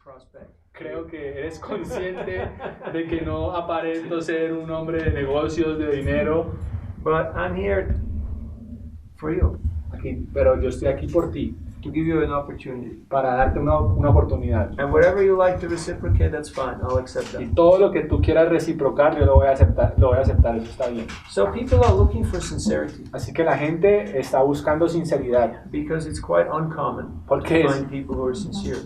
prospect. Creo que eres consciente de que no aparento ser un hombre de negocios, de dinero. But I'm here for you, Aquí, pero yo estoy aquí por ti, to give you an opportunity. para darte una oportunidad. And whatever you like to reciprocate, that's fine. I'll accept Y that. todo lo que tú quieras reciprocar, yo lo voy a aceptar, eso está bien. So people are looking for sincerity Así que la gente está buscando sinceridad, because it's quite uncommon porque to es, find people who are sincere.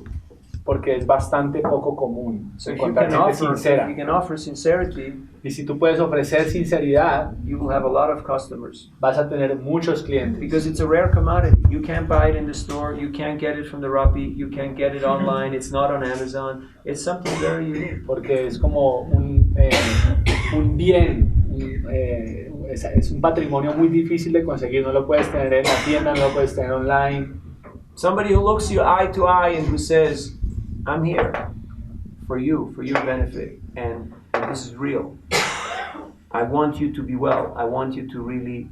porque es bastante poco común So if encontrar gente you sincera. can offer sincerity, Y si tú puedes ofrecer sinceridad, you will have a lot of customers. vas a tener muchos clientes. Because it's a rare commodity. You can't buy it in the store. You can't get it from the Rappi. You can't get it online. It's not on Amazon. It's something very unique. Porque es como un bien, es un patrimonio muy difícil de conseguir. No lo puedes tener en la tienda, no lo puedes tener online. Somebody who looks you eye to eye and who says, I'm here for you, for your benefit, and this is real. I want you to be well. I want you to really,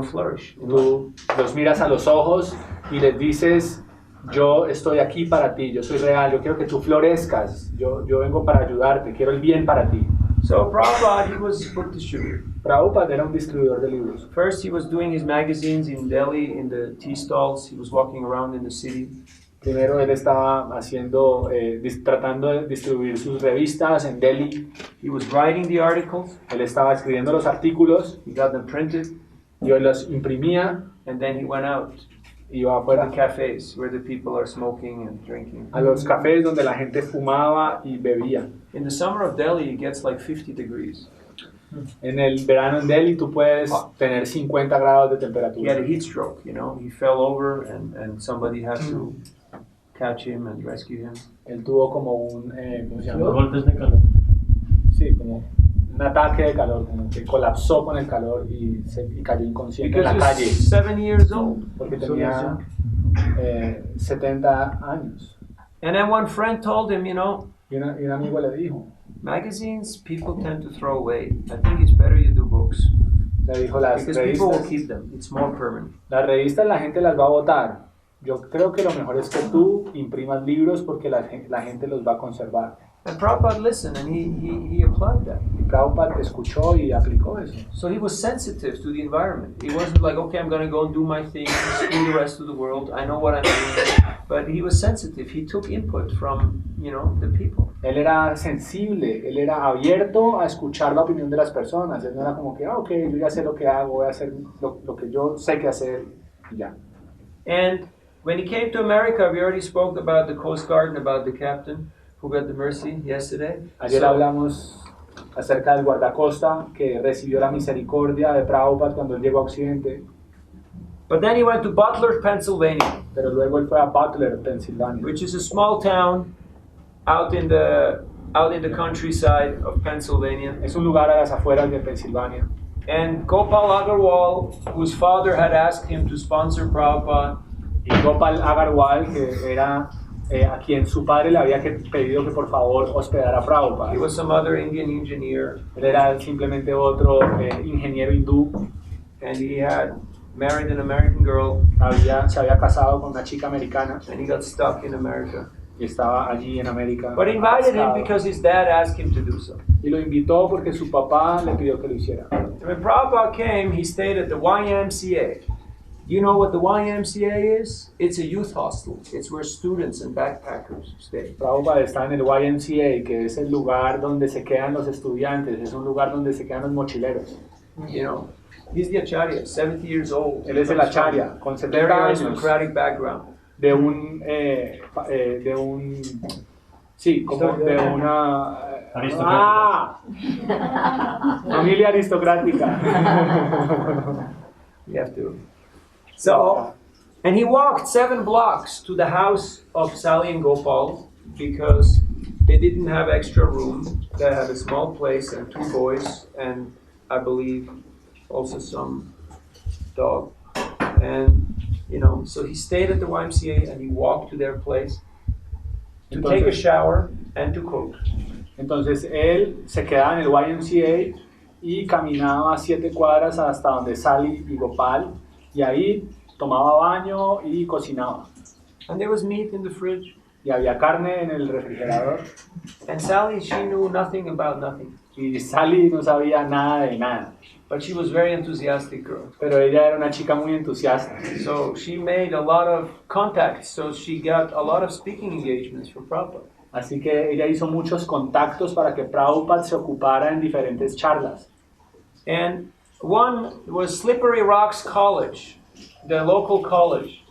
flourish. Tú los miras a los ojos y les dices, yo estoy aquí para ti, yo soy real, yo quiero que tú florezcas, yo vengo para ayudarte, quiero el bien para ti. So Prabhupada, he was a book distributor. Prabhupada era un distribuidor de libros. First, he was doing his magazines in Delhi, in the tea stalls. He was walking around in the city. Primero él estaba tratando de distribuir sus revistas en Delhi. He was writing the articles. Él estaba escribiendo los artículos. He got them printed. Yo los imprimía. And then he went out. Iba to the afuera cafes where the people are smoking and drinking. a los cafés donde la gente fumaba y bebía. In the summer of Delhi, it gets like 50 degrees. En el verano en Delhi tú puedes tener 50 grados de He had temperatura. a heat stroke, He fell over and somebody had to catch him and rescue him. Él tuvo como un, ¿cómo se llama? Golpes de calor. Sí, como un ataque de calor, como que colapsó con el calor y cayó inconsciente en Because la he calle was 7 years old. porque tenía 70 años. And then one friend told him, Y un amigo le dijo, magazines people tend to throw away. I think it's better you do books. le dijo, las Because people will revistas, keep them. It's more permanent. la gente las va a botar. Yo creo que lo mejor es que tú imprimas libros porque la gente los va a conservar. And Prabhupada listened and he applied that. Y Prabhupada escuchó y aplicó eso. So he was sensitive to the environment. He wasn't like, okay, I'm going to go and do my thing, screw the rest of the world. I know what I'm doing. But he was sensitive. He took input from, the people. Él era sensible, él era abierto a escuchar la opinión de las personas. Él no era como que, ok, yo ya sé lo que hago, voy a hacer lo que yo sé que hacer y ya. And when he came to America, we already spoke about the Coast Guard and about the captain who got the mercy yesterday. Ayer So- hablamos acerca del guardacosta que recibió la misericordia de Prabhupada cuando él llegó a Occidente, But then he went to Butler, Pennsylvania, pero luego él fue a Butler, Pensilvania, which is a small town out in the countryside of Pennsylvania. es un lugar a las afueras de Pensilvania. And Gopal Agarwal, whose father had asked him to sponsor Prabhupada, Y Gopal Agarwal, que era a quien su padre le había pedido que por favor hospedara a he Prabhupada. was some other Indian engineer, Él era simplemente otro ingeniero hindú, and he had married an American girl, se había casado con una chica americana and he got stuck in America. y estaba allí en América. But he invited him arrestado. because his dad asked him to do so. Y lo invitó porque su papá le pidió que lo hiciera. And when Prabhupada came, he stayed at the YMCA. You know what the YMCA is? It's a youth hostel. It's where students and backpackers stay. Prabhupada está en el YMCA, que es el lugar donde se quedan los estudiantes, es un lugar donde se quedan los mochileros. He's the acharya, 70 years old. Él es el acharya, con Very 70 años, aristocratic background. de una familia aristocrática. You have to. So, and he walked 7 blocks to the house of Sally and Gopal because they didn't have extra room. They had a small place and 2 boys and I believe also some dog. And, so he stayed at the YMCA and he walked to their place to take a shower and to cook. Entonces él se quedaba en el YMCA y caminaba 7 cuadras hasta donde Sally y Gopal y ahí tomaba baño y cocinaba. And there was meat in the fridge. y había carne en el refrigerador. And Sally, she knew nothing about nothing. Y Sally no sabía nada de nada. But she was a very enthusiastic girl. Pero ella era una chica muy entusiasta. So she made a lot of contacts. So she got a lot of speaking engagements for Prabhupada. Así que ella hizo muchos contactos para que Prabhupada se ocupara en diferentes charlas. And one was Slippery Rocks College, the local college.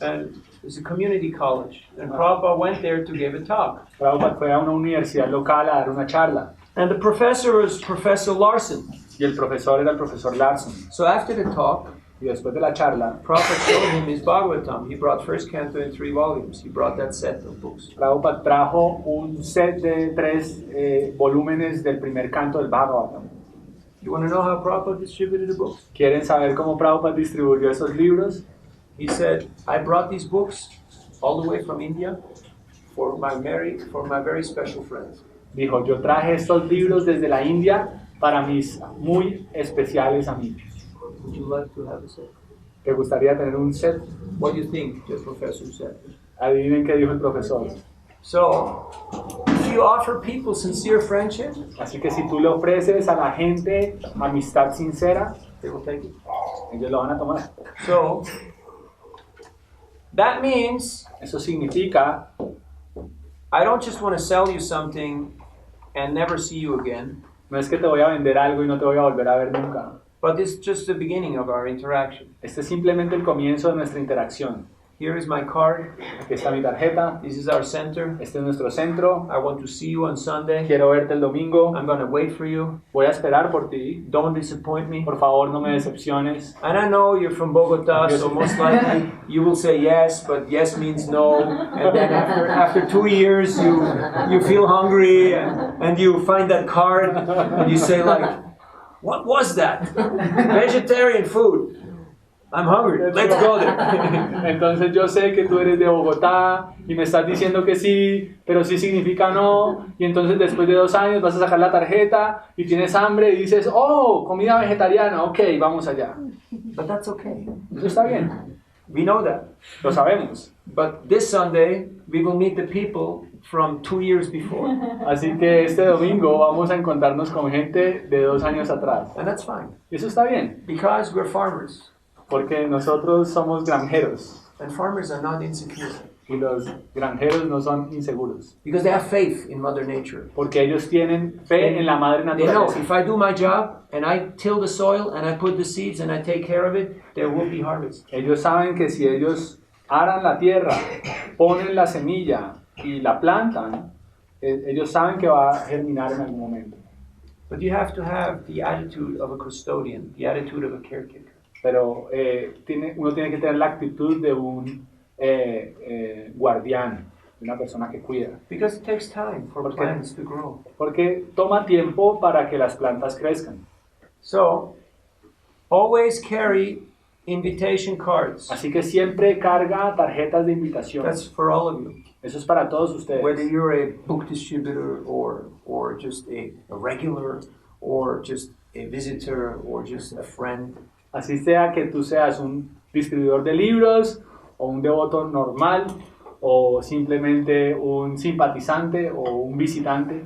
And it was a community college. And Prabhupada went there to give a talk. Prabhupada fue a una universidad local a dar una charla. And the professor was Professor Larson. Y el profesor era el profesor Larson. So after the talk, Y después de la charla, Prabhupada showed him his Bhagavatam. He brought first canto in 3 volumes. He brought that set of books. Prabhupada trajo un set de 3 volúmenes del primer canto del Bhagavatam. You want to know how Prabhupada distributed the books? ¿Quieren saber cómo Prabhupada distribuyó esos libros? He said, I brought these books all the way from India for my very special friends. Dijo, yo traje estos libros desde la India para mis muy especiales amigos. Would you like to have a set? ¿Te gustaría tener un set? What do you think the professor said? Adivinen qué dijo el profesor. So, if you offer people sincere friendship, Así que si tú le ofreces a la gente amistad sincera, they will take it. ellos lo van a tomar. So, that means Eso significa, I don't just want to sell you something and never see you again, no es que te voy a vender algo y no te voy a volver a ver nunca. but this is just the beginning of our interaction. Este es simplemente el comienzo de nuestra interacción. Here is my card. Aquí está mi tarjeta. This is our center. Este es nuestro centro. I want to see you on Sunday. Quiero verte el domingo. I'm going to wait for you. Voy a esperar por ti. Don't disappoint me. Por favor, no me decepciones. And I know you're from Bogota, so most likely you will say yes, but yes means no. And then after 2 years, you feel hungry and you find that card and you say like, what was that? Vegetarian food. I'm hungry. Let's go there. Entonces yo sé que tú eres de Bogotá y me estás diciendo que sí, pero sí significa no. Y entonces después de 2 años vas a sacar la tarjeta y tienes hambre y dices, oh, comida vegetariana, ok, vamos allá. But that's okay. Eso está bien, We know that. lo sabemos. But this Sunday, we will meet the people from 2 years before. Así que este domingo vamos a encontrarnos con gente de 2 años atrás. And that's fine. Y eso está bien, Because we're farmers. porque nosotros somos granjeros And farmers are not insecure. y los granjeros no son inseguros, Because they have faith in Mother Nature. porque ellos tienen fe en la madre They know naturaleza. if I do my job and I till the soil and I put the seeds and I take care of it, there will be harvest. Ellos saben que si ellos aran la tierra, ponen la semilla y la plantan, ellos saben que va a germinar en algún momento. But you have to have the attitude of a custodian, the attitude of a caretaker. Pero uno tiene que tener la actitud de un guardián, de una persona que cuida. Because it takes time for Porque- plants to grow. Porque toma tiempo para que las plantas crezcan. So, always carry invitation cards. Así que siempre carga tarjetas de invitación. That's for all of you. Eso es para todos Whether ustedes. you're a book distributor or just a regular or just a visitor or just a friend. Así sea que tú seas un distribuidor de libros o un devoto normal o simplemente un simpatizante o un visitante.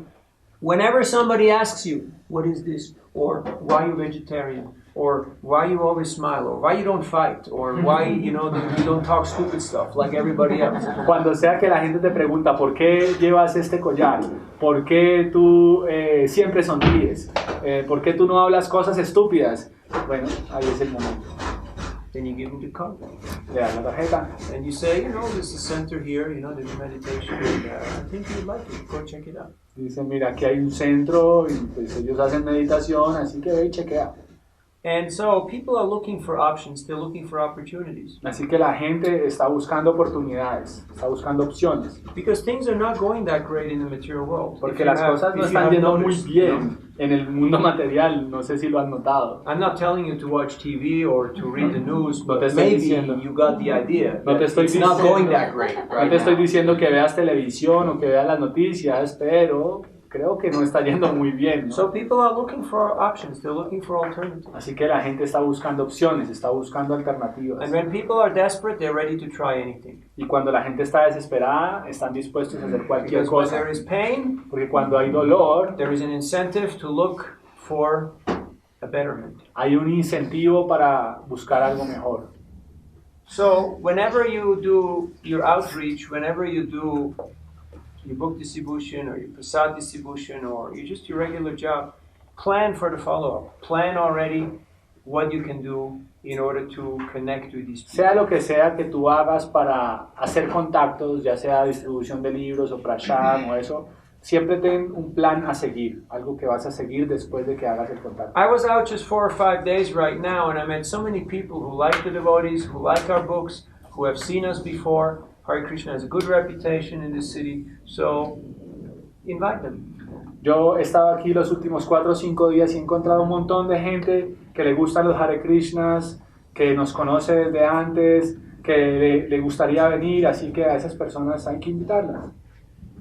Whenever somebody asks you, what is this? Or why you vegetarian? Or why you always smile? Or why you don't fight? Or why, you don't talk stupid stuff like everybody else? Cuando sea que la gente te pregunta por qué llevas este collar, por qué tú siempre sonríes, por qué tú no hablas cosas estúpidas, bueno, ahí es el momento. Then you give them the card. Le das la tarjeta And you say, there's a center here, there's meditation. And, I think you'd like it. Go check it out. dicen, mira, aquí hay un centro y pues ellos hacen meditación, así que ve y chequea. And so people are looking for options. They're looking for opportunities. Así que la gente está buscando oportunidades, está buscando opciones, Because things are not going that great in the material world. porque If you las have- cosas no if you están have yendo muy noticed, bien en el mundo material, no sé si lo han notado. I'm not telling you to watch TV or to read the news, No te but estoy maybe diciendo. you got the idea. No te that estoy it's not diciendo- going that great No right te estoy now. diciendo que veas televisión o que veas las noticias, pero creo que no está yendo muy bien, ¿no? So people are looking for options. They're looking for alternatives. Así que la gente está buscando opciones, está buscando alternativas. And when people are desperate, they're ready to try anything. Y cuando la gente está desesperada, están dispuestos a hacer cualquier Because when cosa. there is pain, Porque cuando hay dolor, there is an incentive to look for a betterment. hay un incentivo para buscar algo mejor. So whenever you do your outreach, whenever you do your book distribution or your prasad distribution or just your regular job, plan for the follow-up. Plan already what you can do in order to connect with these people. Sea lo que sea que tú hagas para hacer contactos, ya sea distribución de libros o prasham o eso, siempre ten un plan a seguir, algo que vas a seguir después de que hagas el contacto. I was out just 4 or 5 days right now, and I met so many people who like the devotees, who like our books, who have seen us before. Hare Krishna has a good reputation in this city, so invite them. Yo he estado aquí los últimos 4 o 5 días y he encontrado un montón de gente que le gustan los Hare Krishnas, que nos conoce desde antes, que le gustaría venir, así que a esas personas hay que invitarlas.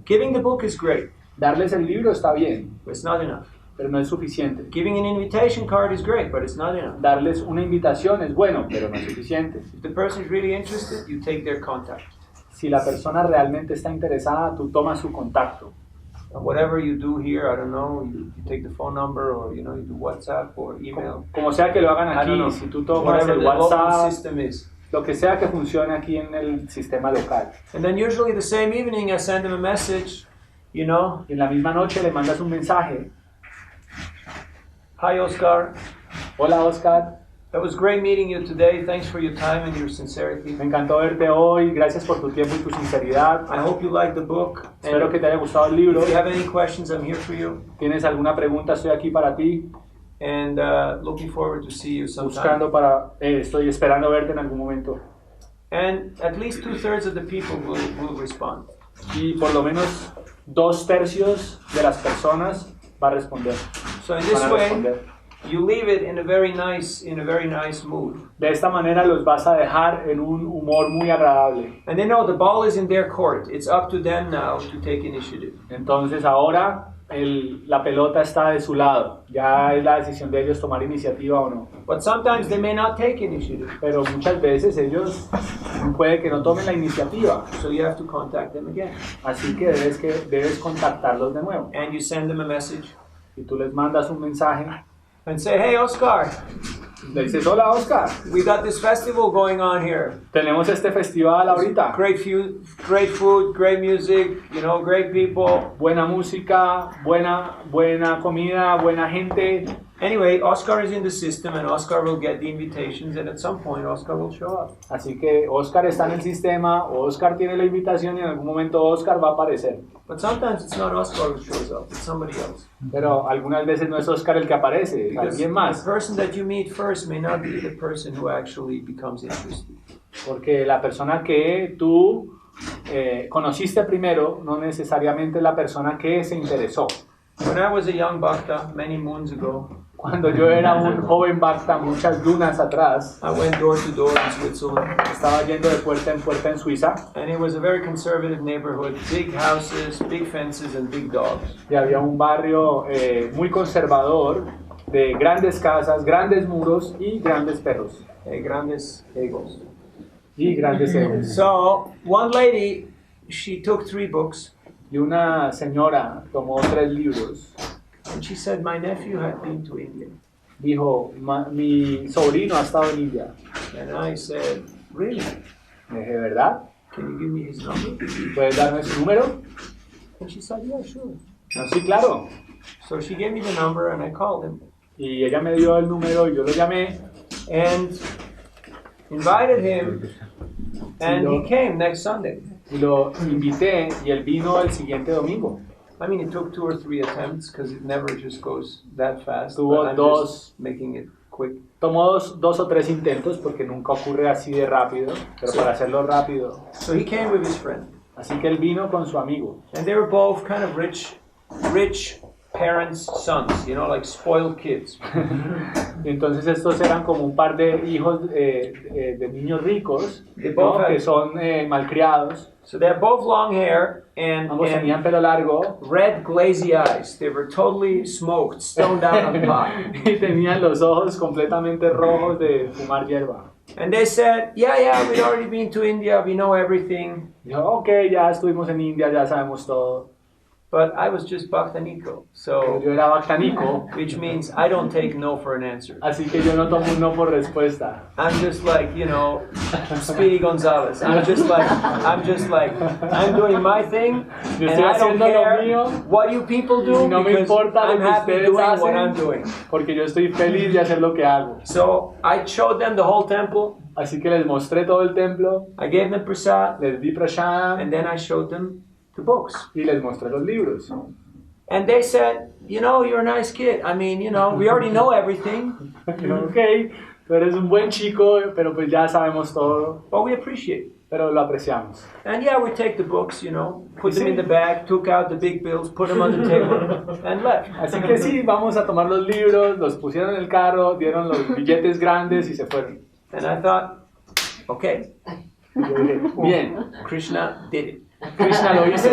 Giving the book is great, Darles el libro está bien, but it's not enough. pero no es suficiente. Giving an invitation card is great, but it's not enough. Darles una invitación es bueno, pero no es suficiente. If the person is really interested, you take their contact. Si la persona realmente está interesada, tú tomas su contacto. And whatever you do here, I don't know, you take the phone number or you do WhatsApp or email. Como sea que lo hagan I don't know. aquí, si tú tomas Whatever el the local WhatsApp, system is. lo que sea que funcione aquí en el sistema local. And then usually the same evening I send them a message, Y en la misma noche le mandas un mensaje. Hi Oscar, Hola Oscar, it was great meeting you today. Thanks for your time and your sincerity. me encantó verte hoy, gracias por tu tiempo y tu sinceridad. I hope you like the book. Espero que And te haya gustado el libro. if you have any questions, I'm here for you. ¿Tienes alguna pregunta? Estoy aquí para ti. And looking forward to see you sometime. Estoy esperando verte en algún momento. And at least 2/3 of the people will respond. Y por lo menos 2/3 de las personas va a responder. So in Van this a way, responder. you leave it in a very nice mood. De esta manera los vas a dejar en un humor muy agradable. And they know the ball is in their court. It's up to them now to take initiative. Entonces ahora la pelota está de su lado. Ya es la decisión de ellos tomar iniciativa o no. But sometimes they may not take initiative. Pero muchas veces ellos puede que no tomen la iniciativa. So you have to contact them again. Así que debes contactarlos de nuevo. And you send them a message Y tú les mandas un mensaje. and say, hey Oscar, Le dices, hola Oscar, we got this festival going on here. tenemos este festival ahorita. Great food, great music, great people. Buena música, buena comida, buena gente. Anyway, Oscar is in the system and Oscar will get the invitations and at some point Oscar will show up. Así que Oscar está en el sistema, Oscar tiene la invitación y en algún momento Oscar va a aparecer. But sometimes it's not Oscar who shows up, it's somebody else. Pero algunas veces no es Oscar el que aparece, es Because alguien the más. person that you meet first may not be the person who actually becomes interested. Porque la persona que tú conociste primero no necesariamente es la persona que se interesó. When I was a young bhakta many moons ago, Cuando yo era un joven bhakta muchas lunas atrás, I went door to door in Switzerland, estaba yendo de puerta en Suiza and it was a very conservative neighborhood, big houses, big fences, and big dogs. y había un barrio muy conservador de grandes casas, grandes muros y grandes perros Grandes egos. y grandes egos. So, one lady, she took 3 books, Y una señora tomó 3 libros. and she said, my nephew had been to India. Dijo, mi sobrino ha estado en India. And I said, really? Le dije, ¿verdad? Can you give me his number? ¿Puedes darme su número? And she said, yeah, sure. No, sí, claro. So she gave me the number and I called him Y ella me dio el número y yo lo llamé. and invited him, and he came next Sunday. Y lo invité y él vino el siguiente domingo. I mean, it took 2 or 3 attempts because it never just goes that fast. Tuvo But I'm dos. just making it quick. Tomó dos o tres intentos porque nunca ocurre así de rápido, pero Sí. para hacerlo rápido. So he came with his friend, Así que él vino con su amigo. and they were both kind of rich parents' sons, like spoiled kids. Y entonces estos eran como un par de hijos de niños ricos, ¿no? Que son malcriados. So they have both long hair Ambos and tenían pelo largo red glazy eyes. They were totally smoked, stoned out on pot. y tenían los ojos completamente rojos de fumar hierba. And they said, yeah, we'd already been to India, we know everything. Yo, ok, ya estuvimos en India, ya sabemos todo. But I was just Bhaktaniko, Pero yo era bactanico, which means I don't take no for an answer. así que yo no tomo un no por respuesta. I'm just like, Speedy Gonzalez. I'm just like, I'm doing my thing, Yo and estoy I don't haciendo lo care mío, what you people do y no me because importa lo I'm que happy ustedes doing what I'm hacen, doing. porque yo estoy feliz de hacer lo que hago. So I showed them the whole temple. Así que les mostré todo el templo, I gave them prasad, les di prashad and then I showed them the books. y les mostré los libros. And they said, you're a nice kid. I mean, we already know everything, Ok, tú eres un buen chico, pero pues ya sabemos todo, but we appreciate it. pero lo apreciamos. And yeah, we take the books, put them in the bag, took out the big bills, put them on the table, and left. Así que sí, vamos a tomar los libros, los pusieron en el carro, dieron los billetes grandes y se fueron. And I thought, okay, Y yo dije, bien, Krishna did it. Krishna lo hizo.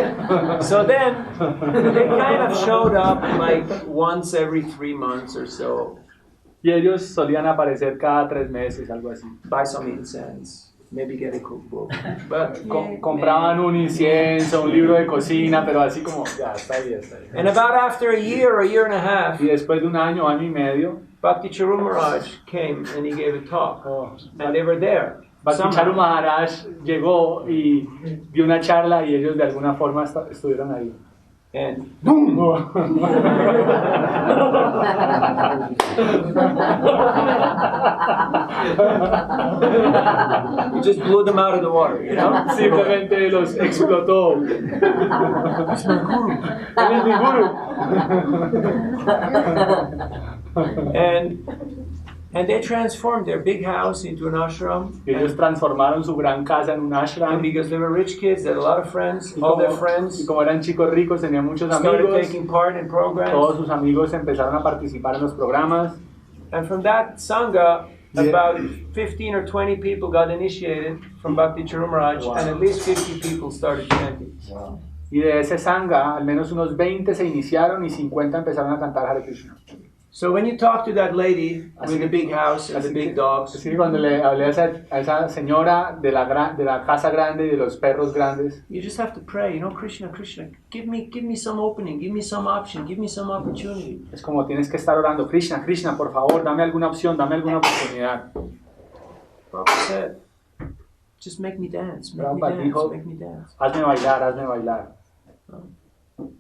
So then, they kind of showed up like once every 3 months or so, Y ellos solían aparecer cada 3 meses, algo así. buy some incense, maybe get a cookbook. But Compraban un incienso, un libro de cocina, pero así como, ya, está bien, está bien. And about after a year and a half, Y después de un año, año y medio, Bhakti Charumaraj came and he gave a talk, oh, and they were there. Bhakti Charu Maharaj llegó y dio una charla y ellos de alguna forma estuvieron ahí. And he just blew them out of the water, Simplemente los explotó. It's my guru. Él es mi guru. And they transformed their big house into an ashram. Y ellos transformaron su gran casa en un And ashram. because they were rich kids, they had a lot of friends. Y All their y friends como eran chicos ricos, tenían muchos started amigos. taking part in programs. Todos sus amigos empezaron a participar en los programas. And from that sangha, Yeah. about 15 or 20 people got initiated from Bhakti Charumaraj, Wow. and at least 50 people started chanting. Y de ese sangha, al menos unos 20 se iniciaron y 50 empezaron a cantar Hare Krishna. So when you talk to that lady Así with the que- big house and the big dogs, Así que cuando le hablé a esa señora de la casa grande y de los perros grandes, you just have to pray, Krishna, Krishna, give me some opening, give me some option, give me some opportunity. es como tienes que estar orando, Krishna, Krishna, por favor, dame alguna opción, dame alguna oportunidad. Prabhupada said, just make me dance, Prabhupada dijo, make me dance. hazme bailar, hazme bailar.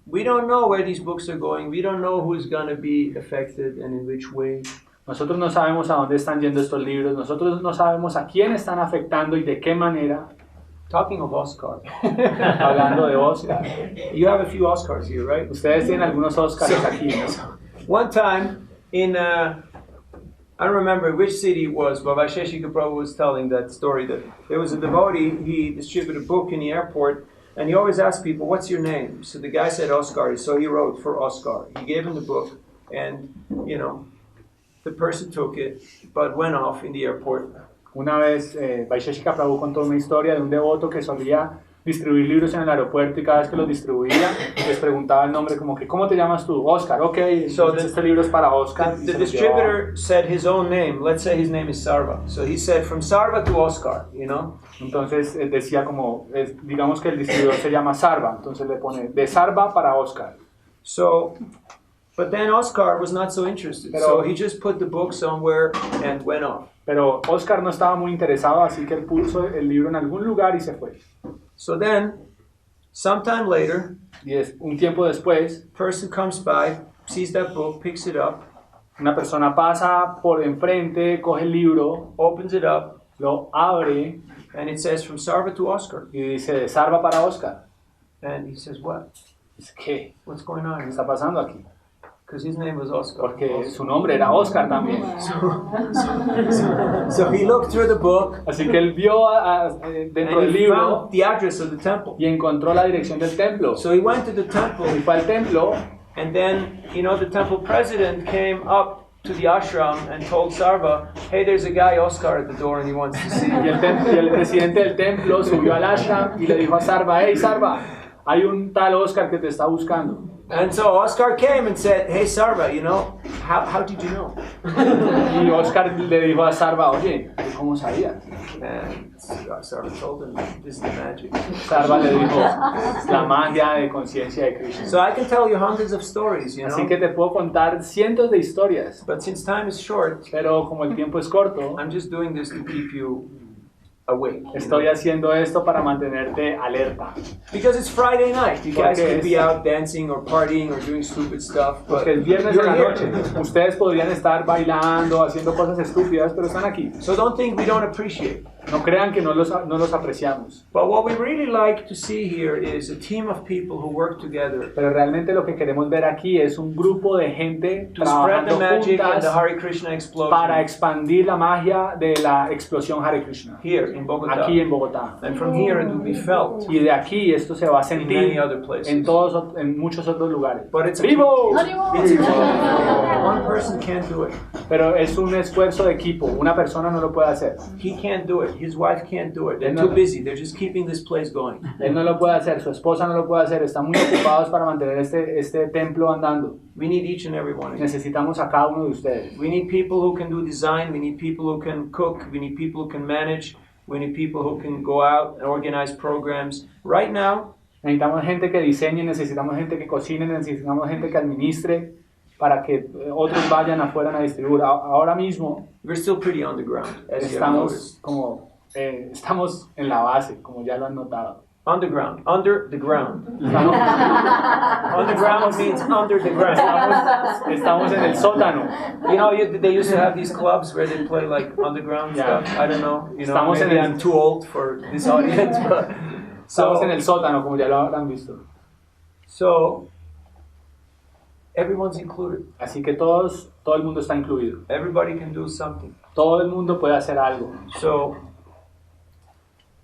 We don't know where these books are going. We don't know who's going to be affected and in which way. Nosotros no sabemos a dónde están yendo estos libros, nosotros no sabemos a quién están afectando y de qué manera. Talking of Oscar, Hablando de Oscar. you have a few Oscars here, right? Ustedes tienen algunos Oscars aquí, ¿no? One time in, I don't remember which city it was, but Vaisheshika Prabhu was telling that story that there was a devotee, he distributed a book in the airport, and he always asked people, what's your name? So the guy said Oscar, so he wrote for Oscar. He gave him the book, and, the person took it, but went off in the airport. Una vez Vaisheshika Prabhu contó una historia de un devoto que solía distribuir libros en el aeropuerto y cada vez que los distribuía les preguntaba el nombre como que ¿cómo te llamas tú? Oscar, ok, entonces este libro es para Oscar. The distributor said his own name. Let's say his name is Sarva. So he said from Sarva to Oscar, Entonces decía como, digamos que el distribuidor se llama Sarva, entonces le pone de Sarva para Oscar. So, but then Oscar was not so interested. So he just put the book somewhere and went off. Pero Oscar no estaba muy interesado, así que él puso el libro en algún lugar y se fue. So then, sometime later, Y un tiempo después, person comes by, sees that book, picks it up, una persona pasa por enfrente, coge el libro, opens it up, lo abre and it says from Sarva to Oscar. y dice de Sarva para Oscar. And he says, what? Dice, ¿qué? What's going ¿Qué on? está pasando aquí? Because his name was Oscar. Porque su nombre era Oscar también. So he looked through the book, Así que él vio dentro and del he libro found the address of the temple. y encontró la dirección del templo. So he went to the temple, Y fue al templo And then, the temple president came up to the ashram and told Sarva, hey, there's a guy, Oscar, at the door and he wants to see you. Y el presidente del templo subió al ashram y le dijo a Sarva, hey Sarva, hay un tal Oscar que te está buscando. And so Oscar came and said, hey Sarva, how did you know? Y Oscar le dijo a Sarva, oye, ¿cómo sabías? And Sarva told him, this is the magic. Sarva le dijo, la magia de conciencia de Krishna. So I can tell you hundreds of stories, Así que te puedo contar cientos de historias. But since time is short, pero como el tiempo es corto, I'm just doing this to keep you awake. Estoy haciendo esto para mantenerte alerta. Because it's Friday night. You guys Porque could be out dancing or partying or doing stupid stuff. But Porque es viernes en you're la here. noche. Ustedes podrían estar bailando, haciendo cosas estúpidas, pero están aquí. So don't think we don't appreciate. No crean que no los apreciamos. But what we really like to see here is a team of people who work together Pero realmente lo que queremos ver aquí es un grupo de gente to spread the trabajando magic and the juntas Hare Krishna explosion para expandir la magia de la explosión Hare Krishna. here in Bogota. Aquí en Bogotá. And from here it will be felt Y de aquí esto se va a in many sentir other places. en muchos otros lugares. But it's a ¡Vivo! It's a team. One person can't do it. Pero es un esfuerzo de equipo. Una persona no lo puede hacer. He can't do it. His wife can't do it. They're No. too busy. They're just keeping this place going. Él no lo puede hacer, su esposa no lo puede hacer. Están muy ocupados para mantener este templo andando. We need each and every one of you. Necesitamos a cada uno de ustedes. We need people who can do design. We need people who can cook. We need people who can manage. We need people who can go out and organize programs. Right now, Necesitamos gente que diseñe, necesitamos gente que cocine, necesitamos gente que administre para que otros vayan afuera a distribuir. Ahora mismo we're still pretty underground, as you have noticed. estamos en la base, como ya lo han notado. Underground, under the ground. Estamos, Underground means under the ground. estamos en el sótano. They used to have these clubs where they play like underground Yeah. stuff. I don't know. Estamos Maybe en el- I'm too old for this audience, but Estamos en el sótano, como ya lo habrán visto. so everyone's included. Así que todo el mundo está incluido. Everybody can do something. Todo el mundo puede hacer algo. So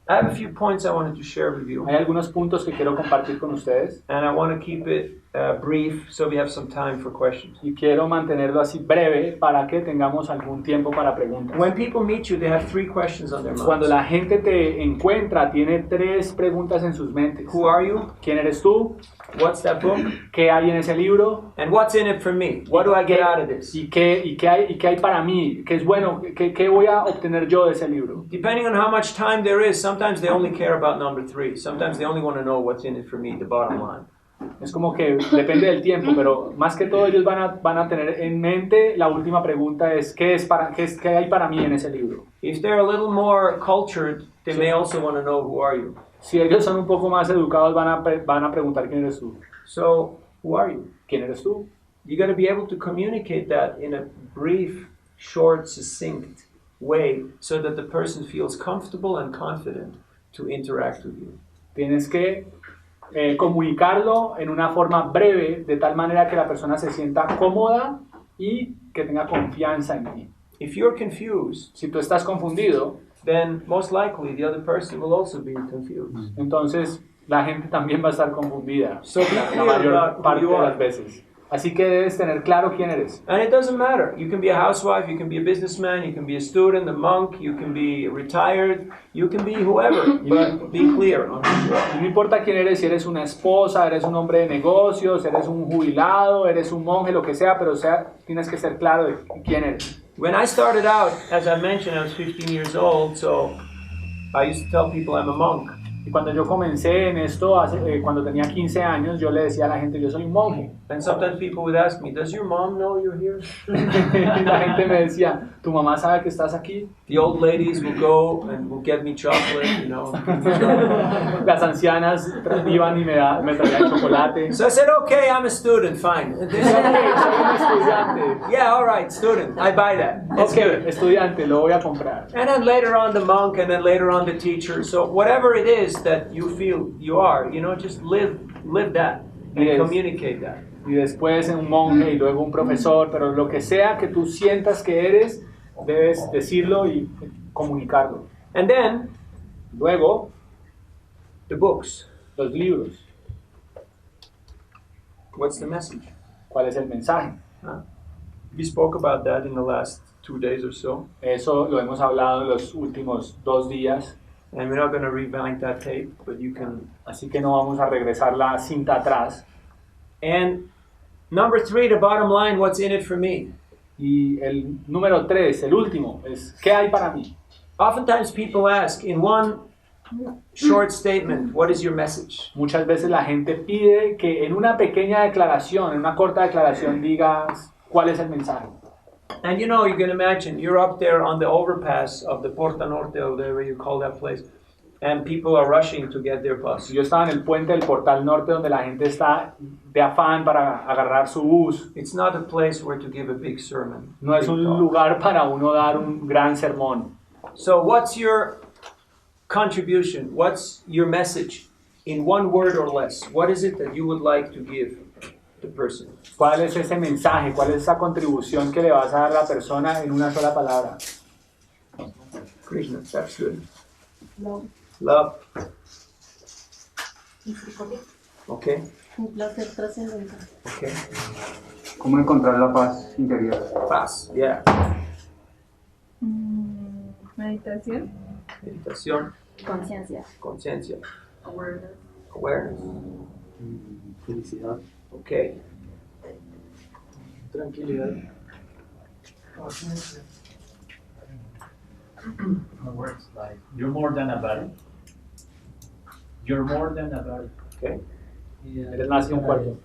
I have a few points I wanted to share with you, Hay algunos puntos que quiero compartir con ustedes and I want to keep it brief so we have some time for questions. y quiero mantenerlo así breve para que tengamos algún tiempo para preguntas. When people meet you, they have 3 questions on their Cuando minds. la gente te encuentra, tiene 3 preguntas en sus mentes. Who are you? ¿Quién eres tú? What's that book? ¿Qué hay en ese libro? And what's in it for me? What do I get out of this? ¿Y qué hay para mí? ¿Qué es bueno? ¿Qué voy a obtener yo de ese libro? Depending on how much time there is, sometimes they only care about number 3. Sometimes they only want to know what's in it for me, the bottom line. Es como que depende del tiempo, pero más que todo ellos van a tener en mente la última pregunta es ¿qué hay para mí en ese libro? If they're a little more cultured, they may also want to know who are you. Si ellos son un poco más educados van a preguntar ¿quién eres tú? So, who are you? ¿Quién eres tú? You got to be able to communicate that in a brief, short, succinct way so that the person feels comfortable and confident to interact with you. Tienes que comunicarlo en una forma breve de tal manera que la persona se sienta cómoda y que tenga confianza en ti. If you're confused, Si tú estás confundido, then most likely the other person will also be confused. entonces la gente también va a estar confundida So be la clear mayor about who parte you de are. las veces. Así que debes tener claro quién eres. And it doesn't matter. You can be a housewife, you can be a businessman, you can be a student, a monk, you can be retired, you can be whoever, but be clear on who you are. No importa quién eres, si eres una esposa, eres un hombre de negocios, eres un jubilado, eres un monje, lo que sea, pero tienes que ser claro de quién eres. When I started out, as I mentioned, I was 15 years old, so I used to tell people I'm a monk. Y cuando yo comencé en esto, cuando tenía 15 años, yo le decía a la gente, yo soy un monje. And sometimes people would ask me, does your mom know you're here? Y la gente me decía, ¿tu mamá sabe que estás aquí? The old ladies will go and will get me chocolate, Las ancianas iban y me traían chocolate. So I said, okay, I'm a student, fine. Soy un estudiante. Yeah, all right, student, I buy that. It's Ok, good. estudiante, lo voy a comprar. And then later on the monk, and then later on the teacher. So whatever it is that you feel you are, just live that and Yes. communicate that. Y después un monje y luego un profesor, pero lo que sea que tú sientas que eres, debes decirlo y comunicarlo. And then Luego, the books. los libros. What's the message? ¿Cuál es el mensaje? We spoke about that in the last 2 days or so. Eso lo hemos hablado en los últimos 2 días, And we're not going to rewind that tape, but you can. así que no vamos a regresar la cinta atrás. And number 3, the bottom line, what's in it for me? Y el número 3, el último, es ¿qué hay para mí? Oftentimes people ask, in one short statement, what is your message? Muchas veces la gente pide que en una pequeña declaración, en una corta declaración, digas cuál es el mensaje. And you can imagine, you're up there on the overpass of the Porta Norte, or whatever you call that place, and people are rushing to get their bus. Yo estaba en el puente del Portal Norte donde la gente está de afán para agarrar su bus. It's not a place where to give a big sermon. No es un big talk. lugar para uno dar un gran sermón. So what's your contribution? What's your message in one word or less? What is it that you would like to give the person? ¿Cuál es ese mensaje? ¿Cuál es esa contribución que le vas a dar a la persona en una sola palabra? Krishna, that's good. Love. Love. Misericordia. Okay. Un placer trascendental. Okay. ¿Cómo encontrar la paz interior? Paz. Yeah. Meditación. Meditación. Conciencia. Conciencia. Awareness. Awareness. Felicidad. Okay. Tranquilidad. Words like you're more than a body. You're more than a body. Okay. Eres más que un cuerpo.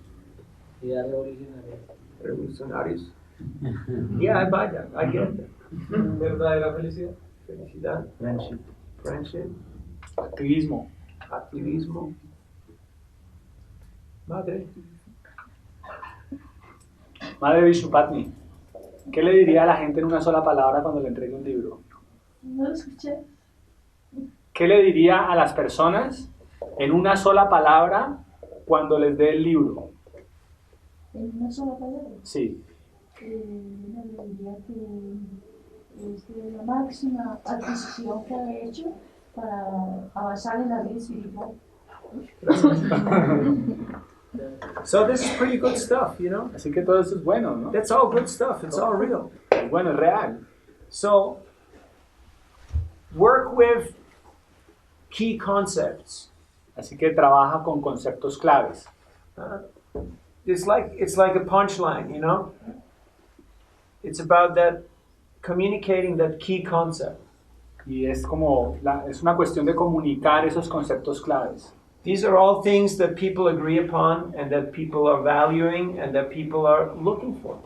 Revolucionarios. Yeah, I buy that. I get that. Verdadera felicidad. Felicidad. Friendship. Friendship. Activismo. Activismo. Madre. Madre Vishupatni, ¿qué le diría a la gente en una sola palabra cuando le entregue un libro? No lo escuché. ¿Qué le diría a las personas en una sola palabra cuando les dé el libro? En una sola palabra. Sí. Le diría que es la máxima adquisición que ha hecho para avanzar en la vida espiritual. So this is pretty good stuff, Así que todo eso es bueno, ¿no? That's all good stuff. It's all real. Es bueno, es real. So work with key concepts. Así que trabaja con conceptos claves. It's like a punchline, It's about that communicating that key concept. Y es como, es una cuestión de comunicar esos conceptos claves. These are all things that people agree upon and that people are valuing and that people are looking for.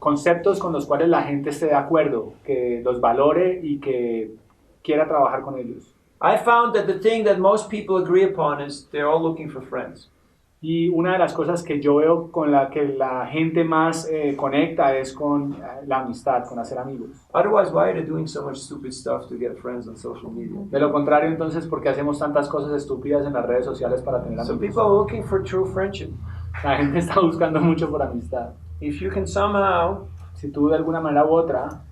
Conceptos con los cuales la gente esté de acuerdo, que los valore y que quiera trabajar con ellos. I found that the thing that most people agree upon is they're all looking for friends. Y una de las cosas que yo veo con la que la gente más conecta es con la amistad, con hacer amigos. Otherwise, why are they doing so much stupid stuff to get friends on social media? De lo contrario, entonces, ¿por qué hacemos tantas cosas estúpidas en las redes sociales para tener So amigos? people are looking for true friendship. La gente está buscando mucho por amistad. If you can somehow Si tú de alguna manera u otra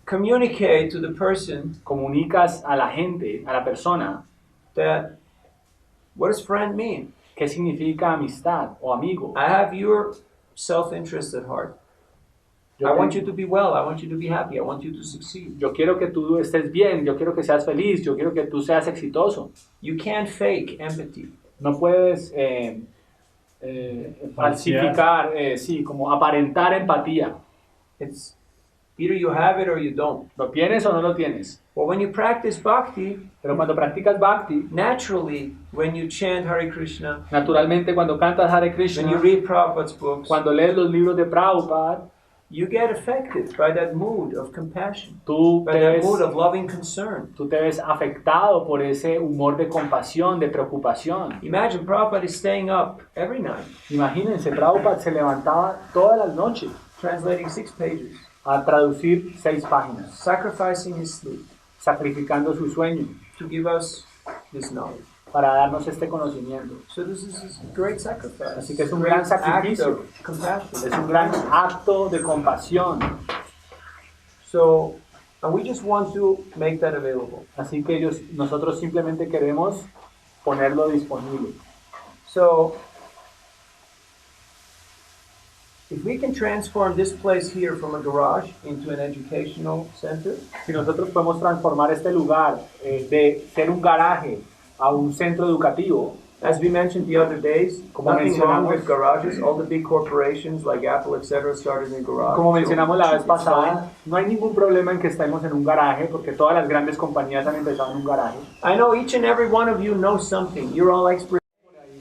communicate to the person comunicas a la gente, a la persona, that, what does friend mean? ¿qué significa amistad o amigo? I have your self-interest at heart. Yo, I want you to be well. I want you to be happy. I want you to succeed. yo quiero que tú estés bien, yo quiero que seas feliz, yo quiero que tú seas exitoso. You can't fake empathy. No puedes falsificar, sí, como aparentar empatía. It's either you have it or you don't. ¿Lo tienes o no lo tienes? But when you practice bhakti, Pero cuando practicas bhakti, naturally, when you chant Hare Krishna, naturalmente cuando cantas Hare when you Krishna, read Prabhupada's books, cuando lees los libros de Prabhupada, you get affected by that mood of compassion, tú by te that ves, mood of loving concern. tú te ves afectado por ese humor de compasión, de preocupación. Imagine Prabhupada is staying up every night, Imagínense, Prabhupada se levantaba todas las noches translating 6 pages, a traducir 6 páginas, sacrificing his sleep sacrificando su sueño to give us this knowledge. para darnos este conocimiento. So this is a great sacrifice. Así que es un Great gran sacrificio. act of compassion. Es un gran acto de compasión. So, and we just want to make that available. Así que nosotros simplemente queremos ponerlo disponible. So, if we can transform this place here from a garage into an educational center, Si nosotros podemos transformar este lugar de ser un garaje a un centro educativo, as we mentioned the other days, Como nothing wrong mencionamos- with garages. All the big corporations like Apple, etc., started in garages. como mencionamos la vez It's fine. pasada, no hay ningún problema en que estemos en un garaje, porque todas las grandes compañías han empezado en un garaje. I know each and every one of you knows something. You're all experts.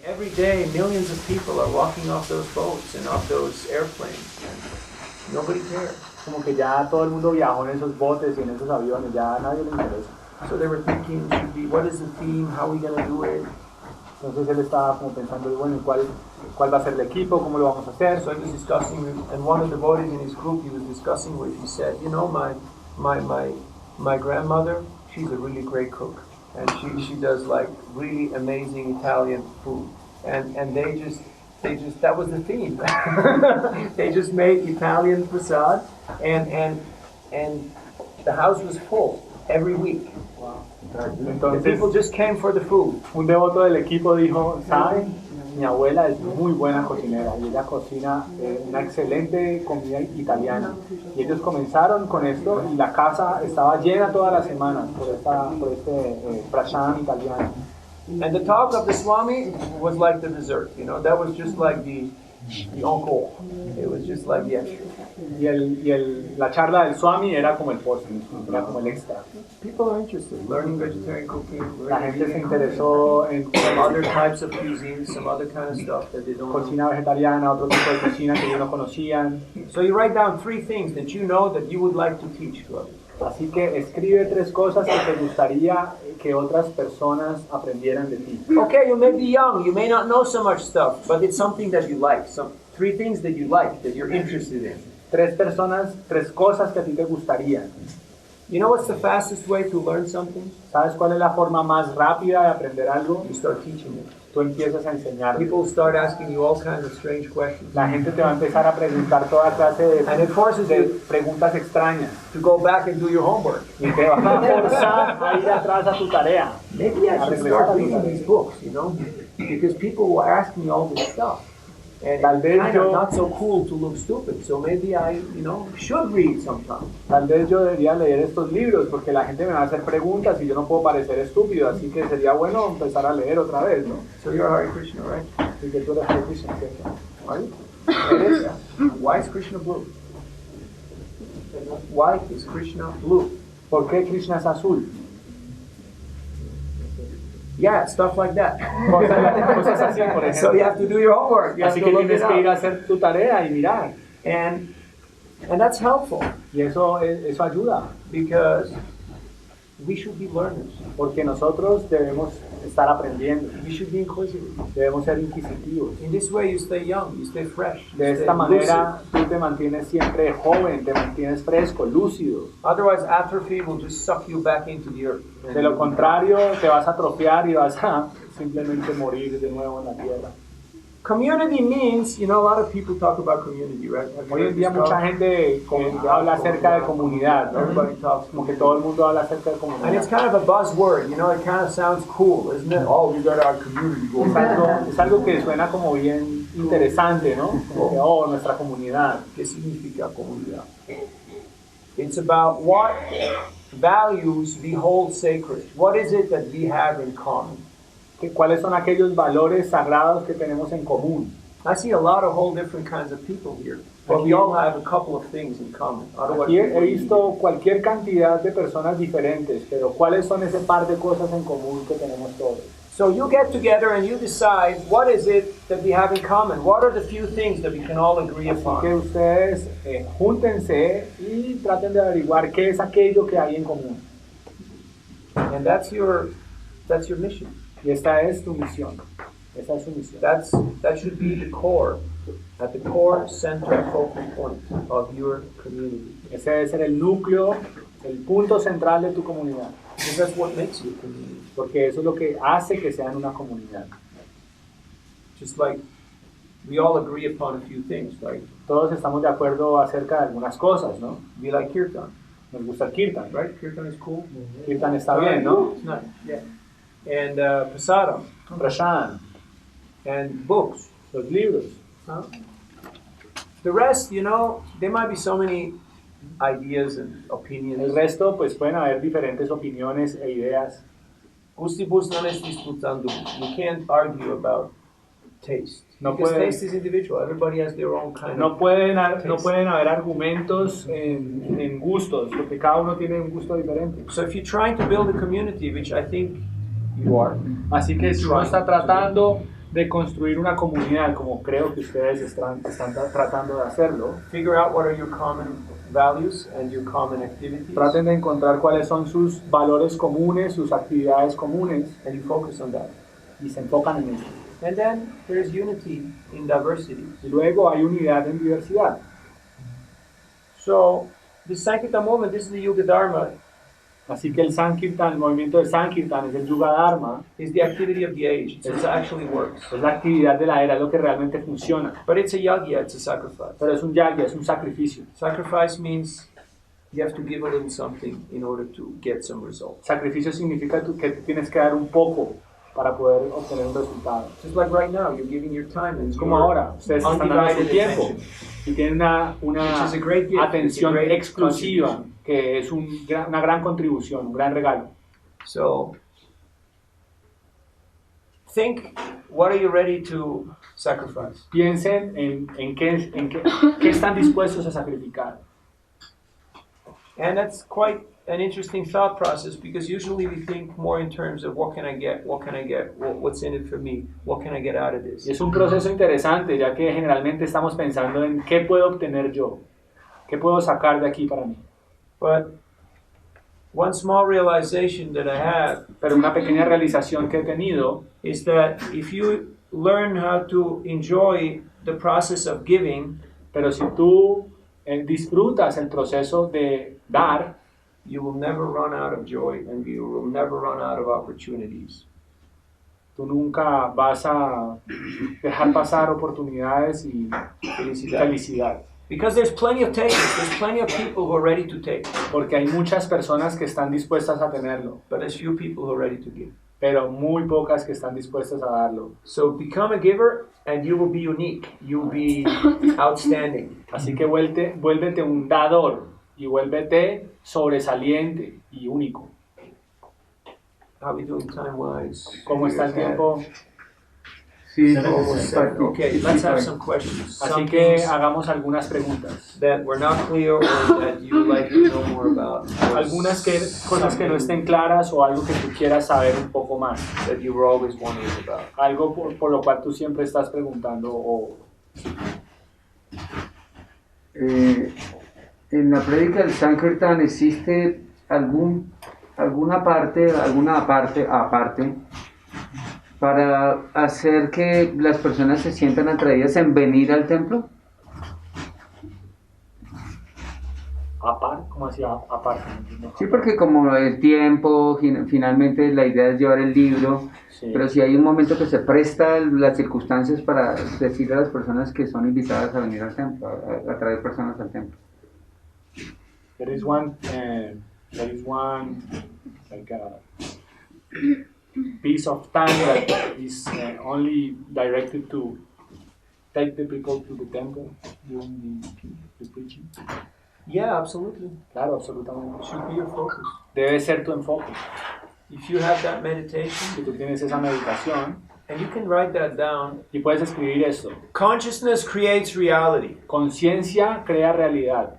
Every day, millions of people are walking off those boats and off those airplanes. And nobody cares. Como que ya todo el mundo viajó en esos botes y en esos aviones, ya a nadie le interesa. So they were thinking, should be, what is the theme? How are we going to do it? Entonces él estaba como pensando, bueno, ¿cuál va a ser el equipo? ¿Cómo lo vamos a hacer? So he was discussing, and one of the devotees in his group, he was discussing with. He said, you know, my grandmother, she's a really great cook, and she does like really amazing Italian food, and they just that was the theme. They just made Italian prasad, and the house was full every week. The Entonces people just came for the food. un devoto del equipo dijo, ¿saben? Mi abuela es muy buena cocinera y ella cocina una excelente comida italiana. Y ellos comenzaron con esto y la casa estaba llena todas las semanas por este prashan italiano. And the talk of the Swami was like the dessert, you know, that was just like the encore. It was just like the extra. Y la charla del Swami era como el postre, era como el extra. People are interested, learning vegetarian cooking, La learning gente se vegan cooking, interesó en some other types of cuisine, some other kind of stuff that they don't know. cocina vegetariana, otro tipo de cocina que ellos no conocían. So you write down 3 things that you know that you would like to teach to others. Así que escribe 3 cosas que te gustaría que otras personas aprendieran de ti. Okay, you may be young, you may not know so much stuff, but it's something that you like. Some 3 things that you like, that you're interested in. 3 cosas que a ti te gustarían. You know what's the fastest way to learn something? ¿Sabes cuál es la forma más rápida de aprender algo? You start teaching it. Tú empiezas a enseñar. People start asking you all kinds of strange questions. La gente te va a empezar a preguntar toda clase And it forces de you preguntas extrañas. to go back and do your homework. Y te va a forzar a ir atrás a tu tarea. Maybe I A should regresar start a tu reading tarea. these books, you know, because people will ask me all this stuff. And Tal it's vez kind of yo- not so cool to look stupid, so maybe I, should read sometime. Tal vez yo debería leer estos libros porque la gente me va a hacer preguntas y yo no puedo parecer estúpido, así que sería bueno empezar a leer otra vez, ¿no? So you're Hare Krishna, right? Así que tú eres Hare Krishna, ¿cierto? Are you? It is. Why is Krishna blue? Why is Krishna blue? ¿Por qué Krishna es azul? Yeah, stuff like that. Cosas así, por So you ejemplo. have to do your homework. You have Así to que look tienes it que ir a up. hacer tu tarea y mirar. And that's helpful Y eso ayuda, because we should be learners. porque nosotros debemos estar aprendiendo, We should be inquisitive. debemos ser inquisitivos. In this way, you stay young, you stay fresh. You De stay esta manera lucid. tú te mantienes siempre joven, te mantienes fresco, lúcido. Otherwise, atrophy will just suck you back into the earth. And De lo contrario, te vas a atrofiar y vas a simplemente morir de nuevo en la tierra. community means, a lot of people talk about community, right? Have you Hoy en heard día this mucha talk? gente habla acerca de comunidad, ¿no? Everybody talks Como que todo el mundo habla acerca de And it's comunidad. kind of a buzzword, it kind of sounds cool, isn't it? Oh, we got our community going. Es algo que suena como bien interesante, ¿no? Como que, oh, nuestra comunidad. ¿Qué significa comunidad? It's about what values we hold sacred. What is it that we have in common? ¿Cuáles son aquellos valores sagrados que tenemos en común? I see a lot of whole different kinds of people here, but we all have a couple of things in common. Otherwise, Aquí we he wouldn't visto cualquier cantidad de personas diferentes, pero ¿cuáles son ese par de cosas en común que tenemos todos? So you get together and you decide what is it that we have in common. What are the few things that we can all agree Así que upon? ustedes júntense y traten de averiguar qué es aquello que hay en común. And that's your mission. Y esta es tu misión. Esa es su misión. That should be the core, at the core center focal point of your community. Ese debe ser el núcleo, el punto central de tu comunidad. Because that's what makes you a community. Porque eso es lo que hace que sean una comunidad. Just like we all agree upon a few things, right? Todos estamos de acuerdo acerca de algunas cosas, ¿no? We like kirtan, Nos gusta el kirtan, right? Kirtan is cool. Kirtan está bien, ¿no? It's nice. Yeah. And prasadam Prashan, and books. los libros. Huh? The rest, you know, there might be so many ideas and El opinions. resto, pues pueden haber diferentes opiniones e ideas. Gustibus non est disputandum. You can't argue about taste. No Because puede- taste is individual. Everybody has their own kind No of... no pueden haber argumentos en gustos, porque cada uno tiene un gusto diferente. So if you're trying to build a community, which I think you are, Así que si uno está tratando de construir una comunidad, como creo que ustedes están tratando de hacerlo, figure out what are your common values and your common activities, traten de encontrar cuáles son sus valores comunes, sus actividades comunes, and you focus on that. y se enfocan en eso. And then there's unity in diversity. Y luego hay unidad en diversidad. So the Sankirtan movement, this is the Yuga Dharma, Así que el Sankirtan, el movimiento del Sankirtan es el Yuga Dharma, is the activity of the age. It actually works. es la actividad de la era, es lo que realmente funciona. But it's a yagya, it's a sacrifice. Pero es un yagya, es un sacrificio. Sacrifice means you have to give a little something in order to get some results. Sacrificio significa que tú tienes que dar un poco para poder obtener un resultado. Just like right now, you're giving your time and Es como your ahora, ustedes están dando su undivided tiempo attention. y tienen Which is a great gift, atención it's a great exclusiva, contribution. que es una gran contribución, un gran regalo. So think, what are you ready to sacrifice? Piensen en qué están dispuestos a sacrificar. And that's quite an interesting thought process, because usually we think more in terms of what can I get, what's in it for me, what can I get out of this. Y es un proceso interesante, ya que generalmente estamos pensando en qué puedo obtener yo, qué puedo sacar de aquí para mí. But one small realization that I have Pero una pequeña realización que he tenido is that if you learn how to enjoy the process of giving, pero si tú disfrutas el proceso de dar, you will never run out of joy and you will never run out of opportunities. tú nunca vas a dejar pasar oportunidades y felicidad. Because there's plenty of takers, there's plenty of people who are ready to take, Porque hay muchas personas que están dispuestas a tenerlo, but there's few people who are ready to give. pero muy pocas que están dispuestas a darlo. So become a giver and you will be unique, you'll be outstanding. Así que vuélvete un dador y vuélvete sobresaliente y único. How are we doing time-wise? ¿Cómo está el tiempo? Sí, Okay, let's have some questions. Así Some que things hagamos algunas preguntas. that were not clear or that you would like to know more about. or Algunas cosas que no estén claras o algo que tú quieras saber un poco más. that you were always wondering about. Algo por lo cual tú siempre estás preguntando o... En la prédica del Sankirtan existe alguna parte aparte para hacer que las personas se sientan atraídas en venir al templo. Aparte, ¿cómo así aparte? No entiendo. Sí, porque como el tiempo, finalmente la idea es llevar el libro, Sí. pero si hay un momento que se presta las circunstancias para decirle a las personas que son invitadas a venir al templo, a traer personas al templo. There is one like a piece of time that is only directed to take the people to the temple during the preaching. Yeah, absolutely. Claro, absolutamente. Should be your focus. Debe ser tu enfoque. If you have that meditation, Si tú tienes esa meditación and you can write that down, y puedes escribir esto. consciousness creates reality. Conciencia crea realidad.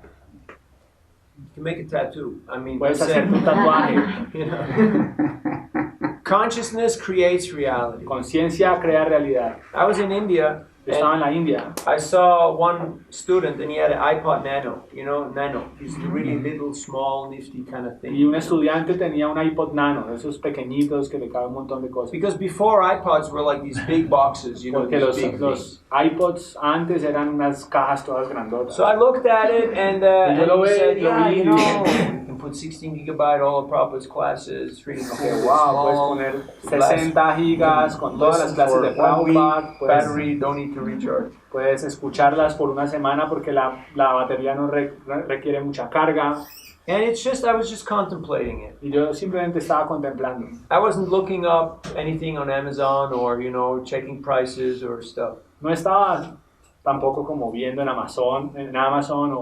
You can make a tattoo. I mean, Puedes that's hacer it. un tatuaje. You know? Consciousness creates reality. Conciencia crea realidad. I was in India. Yo estaba en And la India I saw one student and he had an iPod Nano, you know, Nano. It's a really little, small, nifty kind of thing. y un estudiante tenía un iPod Nano, esos pequeñitos que le cabe un montón de cosas. Because before iPods were like these big boxes, you know, Porque these big things. los iPods antes eran unas cajas todas grandotas. So I looked at it and, Y yo and lo he vi, said, lo yeah, vi you y know, dije, you can put 16 gigabyte all of Prabhupada's classes, it's really cool. wow, puedes small, poner last- 60 gigas con todas las listen clases for de 1 week, Prabhupada, battery, don't need to recharge. puedes escucharlas por una semana porque la batería no requiere mucha carga. And it's just, I was just contemplating it. Y yo simplemente estaba contemplando. I wasn't looking up anything on Amazon or, you know, checking prices or stuff. No estaba tampoco como viendo en Amazon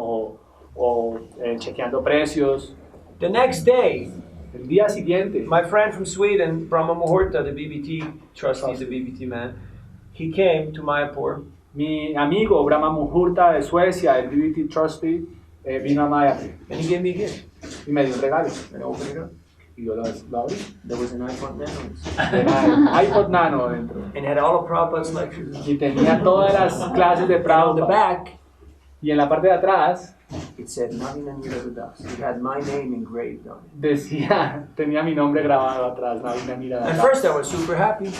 o chequeando precios. The next day, El día siguiente, my friend from Sweden, Brahma Muhurta, the BBT trustee, the BBT man, he came to Mayapur. mi amigo Brahma Muhurta de Suecia, el BBT Trustee, vino a Mayapur And he gave me a gift. y me dio un regalo. And I opened it up. Y yo lo abrí. There was an iPhone Nano. Tenía iPod Nano dentro. And it had all of Prabhupada's lectures. Y tenía todas las clases de And on the Prabhupada. back, Y en la parte de atrás it said Navina Nirada. It had my name engraved on it. decía, tenía mi nombre grabado atrás, Navina Nirada. At first, I was super happy.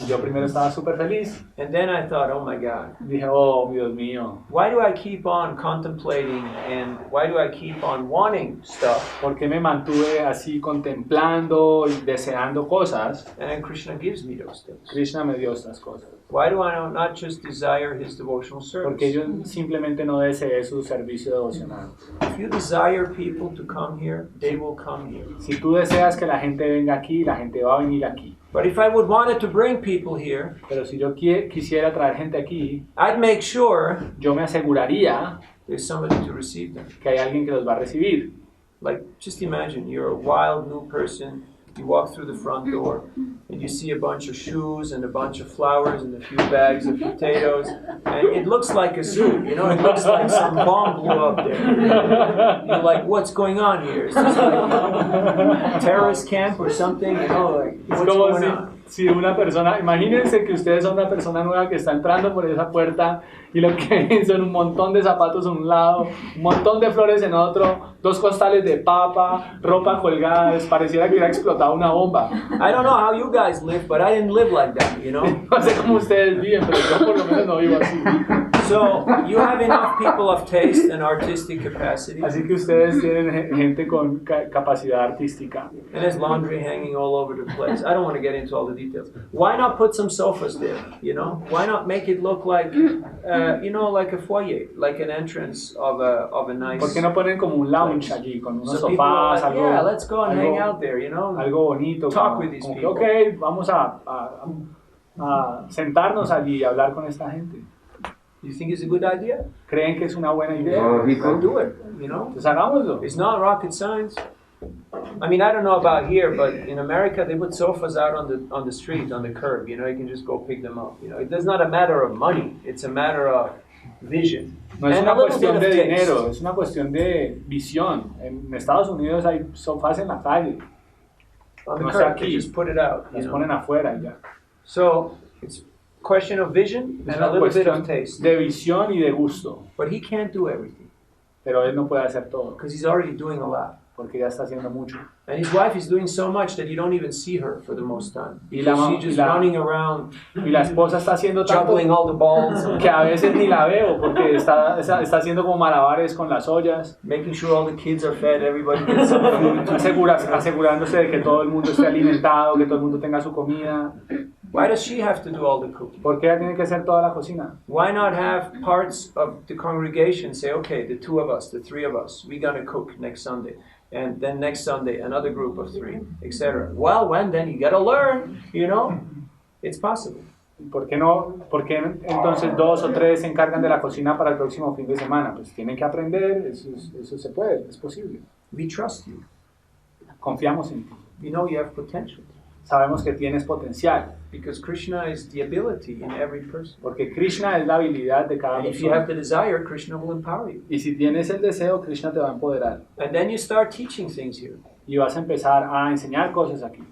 Yo primero estaba súper feliz. And then I thought, oh my God, Dije, oh, Dios mío, why do I keep on contemplating and why do I keep on wanting stuff? ¿por qué me mantuve así contemplando y deseando cosas? And then Krishna gives me those things. Krishna me dio estas cosas. Why do I not just desire his devotional Porque service? yo simplemente no deseé su servicio devocional. If you desire people to come here, they will come here. Si tú deseas que la gente venga aquí, la gente va a venir aquí. But if I would wanted to bring people here, Pero si yo quisiera traer gente aquí, I'd make sure yo me aseguraría there's somebody to receive them. que hay alguien que los va a recibir. Like, just imagine you're a wild new person. You walk through the front door and you see a bunch of shoes and a bunch of flowers and a few bags of potatoes. And it looks like a zoo, you know, it looks like some bomb blew up there. You're like, what's going on here? Is this like a terrorist camp or something? You know, like, Es what's como going on? si una persona, imagínense que ustedes son una persona nueva que está entrando por esa puerta y lo que ven son un montón de zapatos en un lado, un montón de flores en otro, 2 costales de papa, ropa colgada, pareciera que hubiera explotado una bomba. I don't know how you guys live, but I didn't live like that, you know? No sé cómo ustedes viven, pero yo por lo menos no vivo así. So, you have enough people of taste and artistic capacity. Así que ustedes tienen gente con capacidad artística. And there's laundry hanging all over the place. I don't want to get into all the details. Why not put some sofas there, you know? Why not make it look like, you know, like a foyer, like an entrance of a nice... ¿Por qué no ponen como un lounge allí con unos So people are sofás, like, algo, yeah, let's go and algo- hang out there, you know? algo bonito? Talk como- with these como que, people. ok, vamos a sentarnos allí y hablar con esta gente. You think it's a good idea? ¿Creen que es una buena idea? Lógico. Do it, you know? Pues hagámoslo. It's not rocket science. I mean, I don't know about here, but in America they put sofas out on the street, on the curb. You know, you can just go pick them up. You know, it's not a matter of money; it's a matter of vision No es and una a little bit cuestión of de taste. dinero, es una cuestión de visión. En Estados Unidos hay sofás en la calle, On the No sé curb, they aquí. just put it out. You las know? ponen afuera y ya. So it's a question of vision Es and a una little bit cuestión of taste. de visión y de gusto, But he can't do everything pero él no puede hacer todo because he's already doing a lot. porque ya está haciendo mucho. And his wife is doing so much that you don't even see her for the most time. Y la Because ma- she's just y la- running around, Y la esposa está haciendo tanto juggling all the balls, que a veces ni la veo porque está haciendo como malabares con las ollas, making sure all the kids are fed, everybody gets some food. asegurándose de que todo el mundo esté alimentado, que todo el mundo tenga su comida. Why does she have to do all the cooking? ¿Por qué ella tiene que hacer toda la cocina? Why not have parts of the congregation say, okay, the 2 of us, the 3 of us, we're going to cook next Sunday. And then next Sunday, another group of 3, etc. Well, then you got to learn, you know? It's possible. ¿Por qué no? ¿Por qué entonces 2 o 3 se encargan de la cocina para el próximo fin de semana? Pues tienen que aprender, eso se puede, es posible. We trust you. Confiamos en ti. We know you have potential. Sabemos que tienes potencial, Because Krishna is the ability in every person. porque Krishna es la habilidad de cada And if you have persona. the desire, Krishna will empower you. Y si tienes el deseo, Krishna te va a empoderar. And then you start teaching things here. Y vas a empezar a enseñar cosas aquí.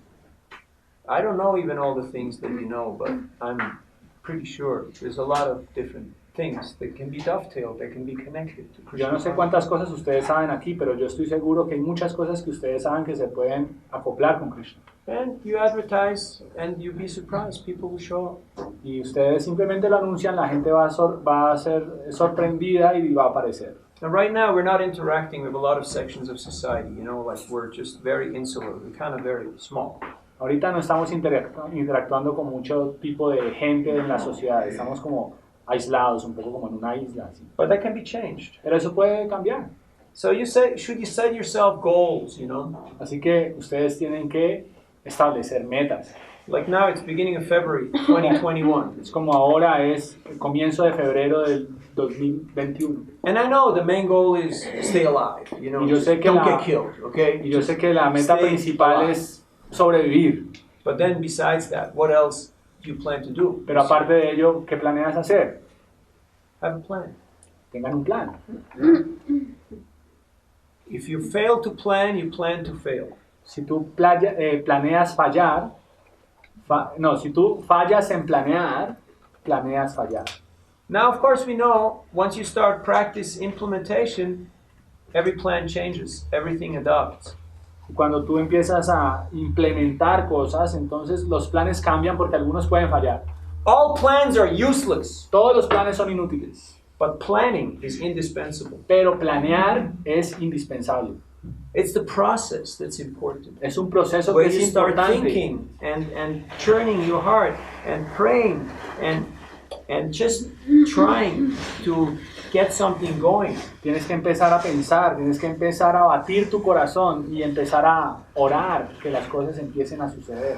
I don't know even all the things that you know, but I'm pretty sure there's a lot of different things that can be dovetailed, that can be connected to Krishna. Yo no sé cuántas cosas ustedes saben aquí, pero yo estoy seguro que hay muchas cosas que ustedes saben que se pueden acoplar con Krishna. And you advertise, and you'll be surprised. People will show up. Y ustedes simplemente lo anuncian, la gente va a ser sorprendida y va a aparecer. And right now, we're not interacting with a lot of sections of society. You know, like we're just very insular. We're kind of very small. Ahorita no estamos interactuando con mucho tipo de gente en la sociedad, estamos como aislados, un poco como en una isla. Así. But that can be changed. Pero eso puede cambiar. So should you set yourself goals? You know, Así que ustedes tienen que establecer metas. Like now, it's beginning of February 2021. Es como ahora es el comienzo de febrero del 2021. And I know the main goal is stay alive, you know, Y yo just sé que don't la- get killed, okay? Y yo sé que la meta Stay principal alive. es sobrevivir. But then besides that, what else do you plan to do? Pero aparte de ello, ¿qué planeas hacer? Have a plan. Tengan un plan. If you fail to plan, you plan to fail. Si tú planeas fallar, si tú fallas en planear, planeas fallar. Now, of course, we know once you start practice implementation, every plan changes, everything adapts. Y cuando tú empiezas a implementar cosas, entonces los planes cambian porque algunos pueden fallar. All plans are useless, Todos los planes son inútiles, but planning is indispensable. pero planear es indispensable. It's the process that's important. Es un proceso que Where es you start importante. thinking and churning your heart and praying and just trying to get something going. Tienes que empezar a pensar, tienes que empezar a batir tu corazón y empezar a orar que las cosas empiecen a suceder.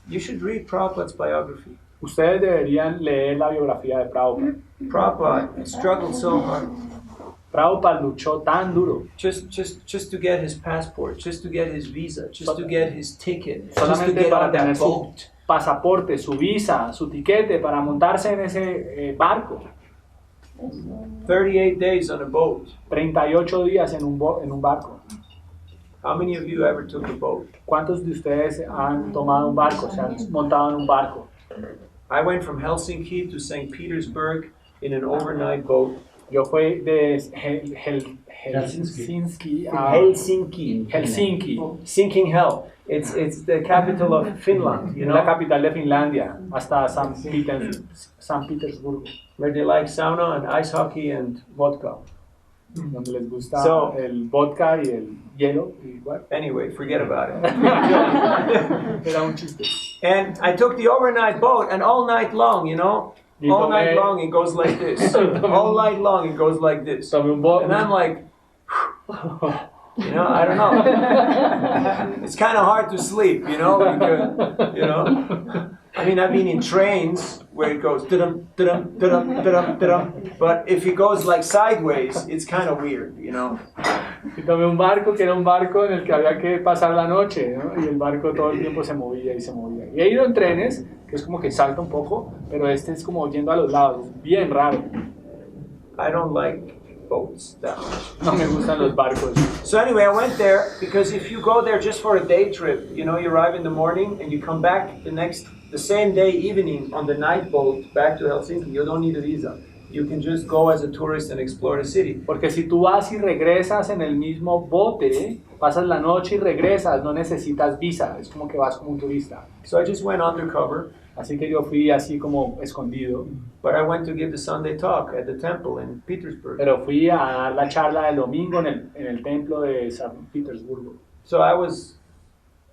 You should read Prabhupada's biography. Ustedes deberían leer la biografía de Prabhupada. Prabhupada struggled so hard Prabhupada luchó tan duro just to get his passport, just to get his visa, just to get his ticket, just to solamente get para on tener that su boat. pasaporte, su visa, su tiquete para montarse en ese barco. 38 days on a boat. 38 días en un barco. How many of you ever took a boat? ¿Cuántos de ustedes han tomado un barco, se han montado en un barco? I went from Helsinki to St. Petersburg in an overnight boat. Yo fui de Helsinki a Helsinki. Helsinki, Sinking hell. It's the capital of Finland, you en la know, capital de Finlandia, hasta San Petersburgo, where they like sauna and ice hockey and vodka. donde les gusta So- el vodka y el hielo. Igual. Anyway, forget about it. Era un chiste. And I took the overnight boat, and all night long, you know, Y all night tomé- long it goes like this. All night long it goes like this. Tomé un And I'm like, you know, I don't know. It's kind of hard to sleep, you know, because, you know. I mean, I've been in trains where it goes da-dum, da-dum, da-dum, da-dum, da-dum. But if it goes like sideways, it's kind of weird, you know. Y tomé un barco que era un barco en el que había que pasar la noche, ¿no? Y el barco todo el tiempo se movía y se movía. Y he ido en trenes, que es como que salta un poco, pero este es como yendo a los lados, es bien raro. I don't like boats that much. No me gustan los barcos. So anyway, I went there because if you go there just for a day trip, you know, you arrive in the morning and you come back the same day evening on the night boat back to Helsinki, you don't need a visa. You can just go as a tourist and explore the city. Porque si tú vas y regresas en el mismo bote, pasas la noche y regresas, no necesitas visa, es como que vas como un turista. So I just went undercover, Así que yo fui así como escondido, but I went to give the Sunday talk at the temple in Petersburg. pero fui a dar la charla del domingo en el templo de San Petersburgo. So I was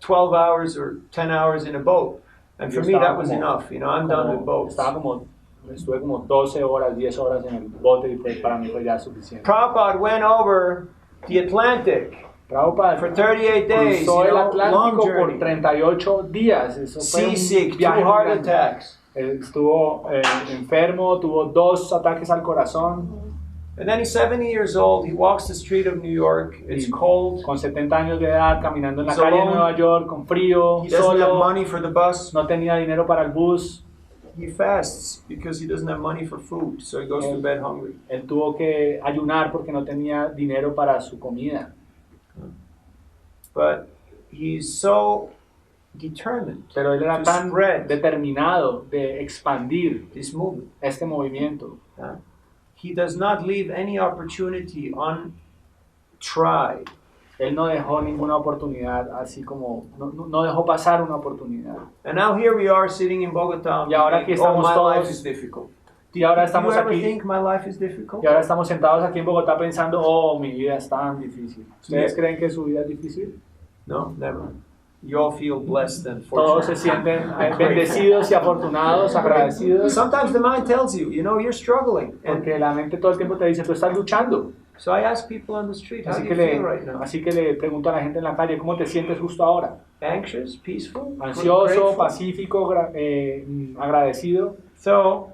12 hours or 10 hours in a boat. And for me, that was enough. You know, I'm done with boats. Estuve como 12 horas, 10 horas en el bote y para mí fue ya suficiente. Prabhupada went over the Atlantic Prabhupada for 38 days, cruzó you el know, long Atlántico por journey. 38 días. Eso fue un Seasick, 2 viaje muy heart grande. attacks. Estuvo enfermo, tuvo 2 ataques al corazón. And then he's 70 years old. He walks the street of New York. It's cold. Con 70 años de edad, caminando en la He's calle de alone. Nueva York, con frío, He doesn't have solo, money for the bus. no tenía dinero para el bus. He fasts because he doesn't have money for food. So he goes to bed hungry. Él tuvo que ayunar porque no tenía dinero para su comida. But he's so determined Pero él era to tan spread determinado de expandir this movement. este movimiento. He does not leave any opportunity untried. Él no dejó ninguna oportunidad, así como no dejó pasar una oportunidad. And now here we are sitting in Bogotá. Y ahora aquí oh, estamos my todos- life is difficult. Y ahora Do you estamos ever aquí, think my life is difficult? y ahora estamos sentados aquí en Bogotá pensando, oh, mi vida es tan difícil. ¿Ustedes Sí. creen que su vida es difícil? No, never. You all feel blessed and Todos fortunate. se sienten bendecidos y afortunados, agradecidos, Sometimes the mind tells you, you know, you're struggling. And porque la mente todo el tiempo te dice, tú estás luchando. so I ask people on the street, how do Así you que, feel right now? así que le pregunto a la gente en la calle, ¿cómo te sientes justo ahora? anxious, peaceful, ansioso, grateful. pacífico, agradecido. So,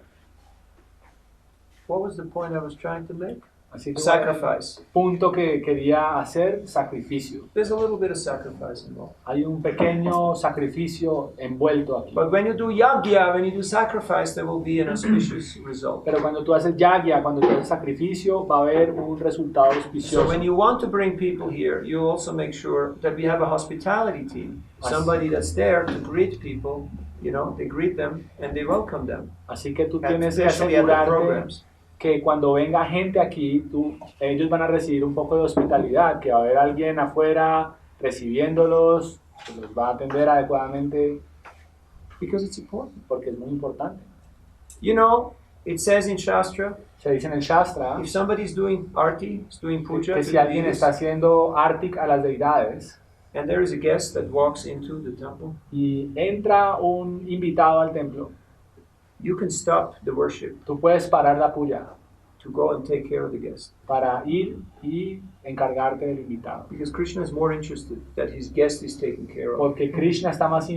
what was the point I was trying to make? Así que Sacrifice. punto que quería hacer, sacrificio. There's a little bit of sacrifice involved. Hay un pequeño sacrificio envuelto aquí. But when you do yagya, when you do sacrifice, there will be an auspicious result. Pero cuando tú haces yagya, cuando tú haces sacrificio, va a haber un resultado So auspicioso. when you want to bring people here, you also make sure that we have a hospitality team. Somebody that's there to greet people, you know, they greet them and they welcome them. Así que tú And tienes que especially at the asegurarte programs. que cuando venga gente aquí, ellos van a recibir un poco de hospitalidad, que va a haber alguien afuera recibiéndolos, que los va a atender adecuadamente, Because it's important. porque es muy importante. You know, it says in Shastra, Se dice en el Shastra if somebody's doing arti, is doing puja, que to si the alguien deities, está haciendo artik a las deidades and there is a guest that walks into the temple, y entra un invitado al templo, you can stop the worship tú puedes parar la puya to go and take care of the guest. para ir y encargarte del invitado. Because Krishna is more interested that his guest is taken care of. Porque Krishna está más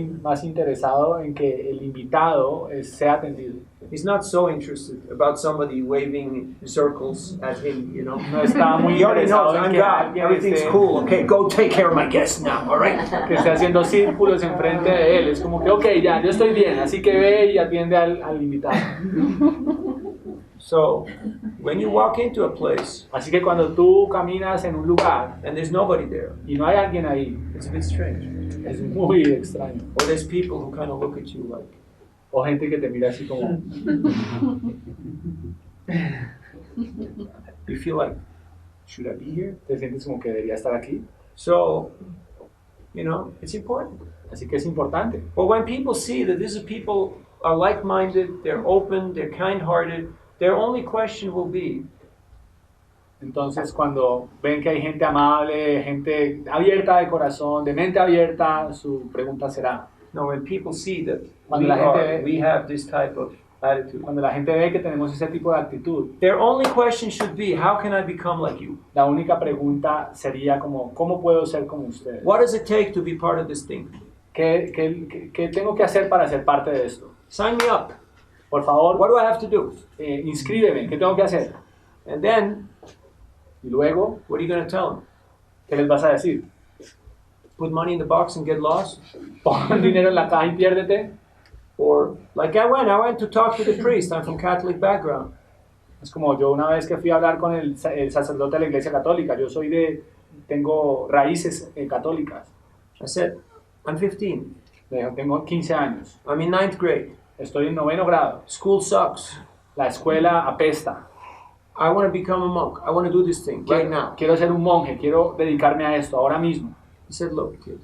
interesado en que el invitado sea atendido. He's not so interested about somebody waving circles at him, you know. No está muy He already knows, interesado en I'm que God, alguien everything's esté, cool, okay, go take care of my guest now, all right? que esté haciendo círculos enfrente de él. Es como que, ok, ya, yo estoy bien, así que ve y atiende al invitado. So, when you walk into a place Así que cuando tú caminas en un lugar and there's nobody there, y no hay alguien ahí, it's a bit strange. es muy extraño. Or there's people who kind of look at you like, O gente que te mira así como, you feel like, should I be here? te sientes como que debería estar aquí. So, you know, it's important. Así que es importante. But when people see that these people are like-minded, they're open, they're kind-hearted, their only question will be, Entonces, cuando ven que hay gente amable, gente abierta de corazón, de mente abierta, su pregunta será, no, when people see that Cuando la gente we have this type of attitude, cuando la gente ve que tenemos ese tipo de actitud, their only question should be, how can I become like you? la única pregunta sería como, ¿cómo puedo ser como ustedes? What does it take to be part of this thing? ¿Qué tengo que hacer para ser parte de esto? Sign me up. Por favor, What do I have to do? inscríbeme, ¿qué tengo que hacer? And then, Y luego, what are you going to tell them? ¿qué les vas a decir? Put money in the box and get lost? Pon dinero en la caja y piérdete. Or, like I went to talk to the priest, I'm from Catholic background. Es como yo una vez que fui a hablar con el sacerdote de la iglesia católica, tengo raíces católicas. I said, I'm 15. Le dijo, tengo 15 años, I'm in 9th grade. estoy en 9º grado, School sucks. la escuela apesta. I want to become a monk. I want to do this thing right now. Quiero ser un monje, quiero dedicarme a esto ahora mismo. He said, look, kid,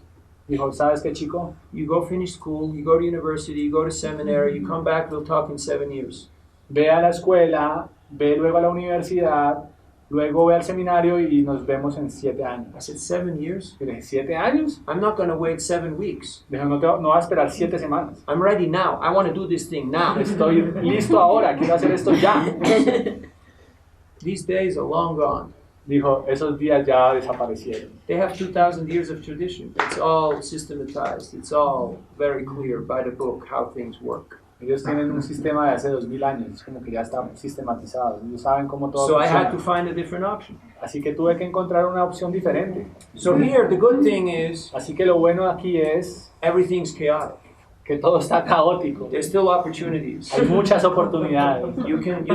Dijo, ¿sabes qué, chico? you go finish school, you go to university, you go to seminary, you come back, we'll talk in 7 years. Ve a la escuela, ve luego a la universidad, luego ve al seminario y nos vemos en 7 años. I said, 7 years? Y le dije, ¿7 años? I'm not going to wait 7 weeks. Dijo, no va a esperar 7 semanas. I'm ready now. I want to do this thing now. Estoy listo ahora, quiero hacer esto ya. These days are long gone. Dijo, esos días ya desaparecieron. They have 2,000 years of tradition. It's all systematized. It's all very clear by the book how things work. Ellos tienen un sistema de hace 2000 años, como que ya está sistematizado. Ellos saben cómo todo So I had funciona. to find a different option. Así que tuve que encontrar una opción diferente. So here, the good thing is Así que lo bueno aquí es everything's chaotic. que todo está caótico. There's still opportunities. Hay muchas oportunidades. You can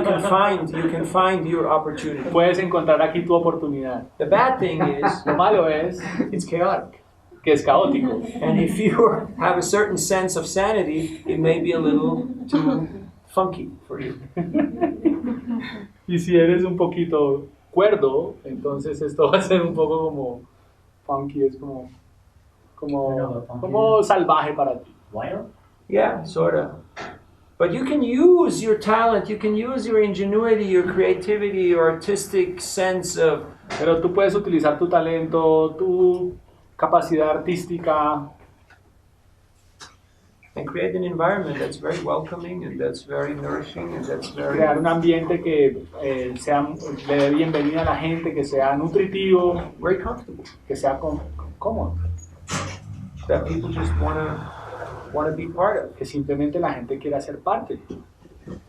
find your opportunity. Puedes encontrar aquí tu oportunidad. The bad thing is Lo malo es it's chaotic. que es caótico. And if you have a certain sense of sanity, it may be a little too funky for you. Y si eres un poquito cuerdo, entonces esto va a ser un poco como funky, es como salvaje para ti. Wild? Yeah, sort of. But you can use your talent, you can use your ingenuity, your creativity, your artistic sense of Pero tú puedes utilizar tu talento, tu capacidad artística and create an environment that's very welcoming and that's very nourishing and that's very crear un ambiente que le dé bienvenida a la gente, que sea nutritivo, very comfortable. que sea cómodo. that people just wanna be part of. que simplemente la gente quiera ser parte.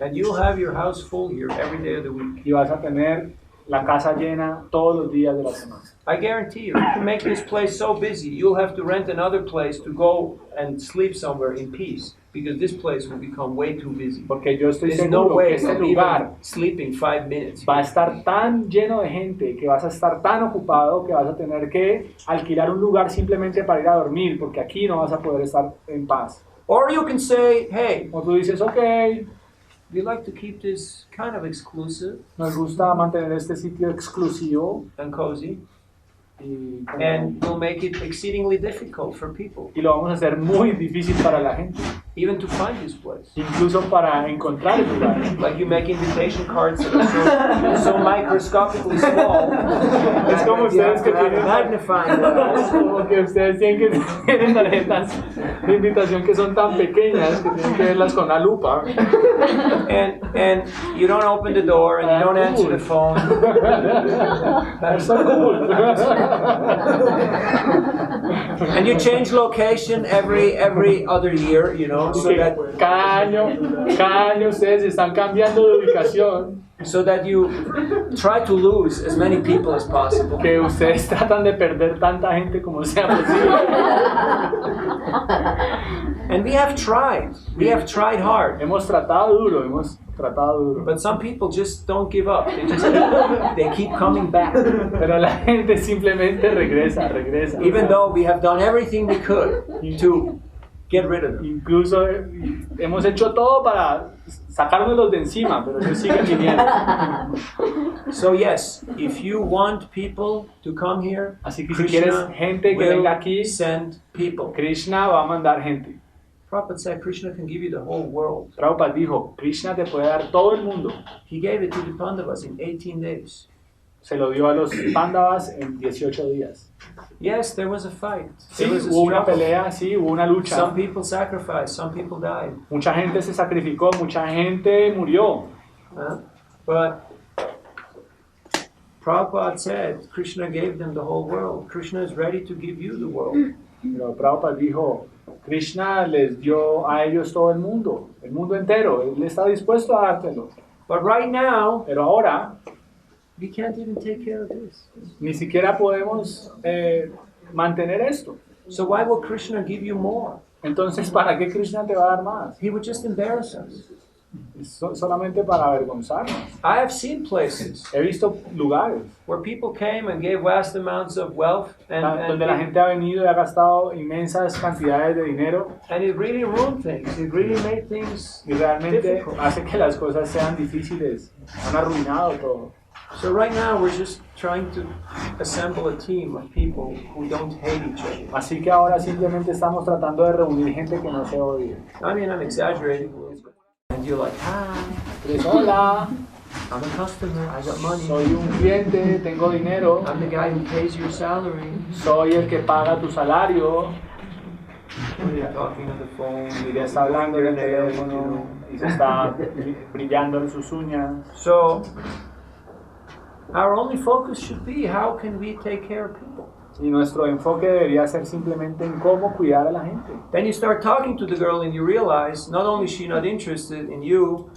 And you'll have your house full here every day of the week. Y vas a tener la casa llena todos los días de la semana. I guarantee you, you can make this place so busy, you'll have to rent another place to go and sleep somewhere in peace, because this place will become way too busy. Porque yo estoy There's no seguro que way este of lugar even sleeping 5 minutes. va a estar tan lleno de gente, que vas a estar tan ocupado, que vas a tener que alquilar un lugar simplemente para ir a dormir, porque aquí no vas a poder estar en paz. Or you can say, hey, O tú dices, ok, we like to keep this kind of exclusive nos gusta mantener este sitio exclusivo and cozy, y, and we'll make it exceedingly difficult for people, y lo vamos a hacer muy difícil para la gente, even to find this place. incluso para encontrar el lugar. Like you make invitation cards that are so microscopically small. Es como that you have ustedes que to have a tienen magnifying glass. como que ustedes tienen tarjetas de invitación que son tan pequeñas que tienen que verlas con la lupa. And you don't open the door and you don't answer the phone. That's so cool. And you change location every other year, you know, so that Cada año ustedes están cambiando de ubicación, you try to lose as many people as possible. que ustedes tratan de perder tanta gente como sea posible. And we have tried hard. Hemos tratado duro, But some people just don't give up. They keep coming back. pero la gente simplemente regresa. Even though we have done everything we could to get rid of them. Incluso hemos hecho todo para sacárnoslos de encima, pero ellos siguen viniendo. So yes, if you want people to come here, Así que si quieres gente que venga aquí, send people. Krishna va a mandar gente. Prabhupada said Krishna can give you the whole world. Prabhupada dijo, Krishna te puede dar todo el mundo. He gave it to the Pandavas in 18 days. Se lo dio a los Pándavas en 18 días. Yes, there was a fight. Sí, There was a hubo una struggle. pelea, sí, hubo una lucha. Some people sacrificed, some people died. Mucha gente se sacrificó, mucha gente murió. But Prabhupada said Krishna gave them the whole world. Krishna is ready to give you the world. Pero Prabhupada dijo, Krishna les dio a ellos todo el mundo entero. Él está dispuesto a dártelo. But right now, Pero ahora, we can't even take care of this. ni siquiera podemos mantener esto. So why will Krishna give you more? Entonces, ¿para qué Krishna te va a dar más? He would just embarrass us. Solamente para avergonzarnos. I have seen places He visto lugares where people came and gave vast amounts of wealth donde la gente ha venido y ha gastado inmensas cantidades de dinero and it really ruined things. It really made things y realmente difficult. hace que las cosas sean difíciles. Han arruinado todo. So right now we're just trying to assemble a team of people who don't hate each other. Así que ahora simplemente estamos tratando de reunir gente que no se odie. I mean, I'm exaggerating. And you're like, Entonces, hola, I'm a customer, I got money. soy un cliente, tengo dinero, I'm the guy who pays your salary. soy el que paga tu salario. You're talking on the phone. Y ya está hablando en el teléfono y se está brillando en sus uñas. So our only focus should be how can we take care of people. Y nuestro enfoque debería ser simplemente en cómo cuidar a la gente. Then you start talking to the girl and you realize not only is she not interested in you,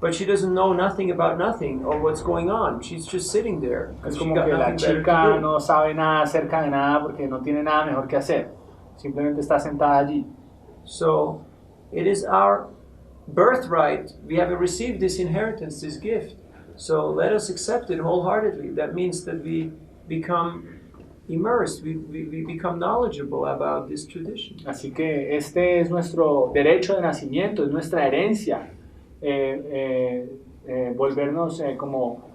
but she doesn't know nothing about nothing or what's going on. She's just sitting there. Es She como got que la nothing better chica to do. no sabe nada acerca de nada porque no tiene nada mejor que hacer. Simplemente está sentada allí. So it is our birthright. We have received this inheritance, this gift. So let us accept it wholeheartedly. That means that we become immersed, we become knowledgeable about this tradition. Así que este es nuestro derecho de nacimiento, es nuestra herencia. Volvernos como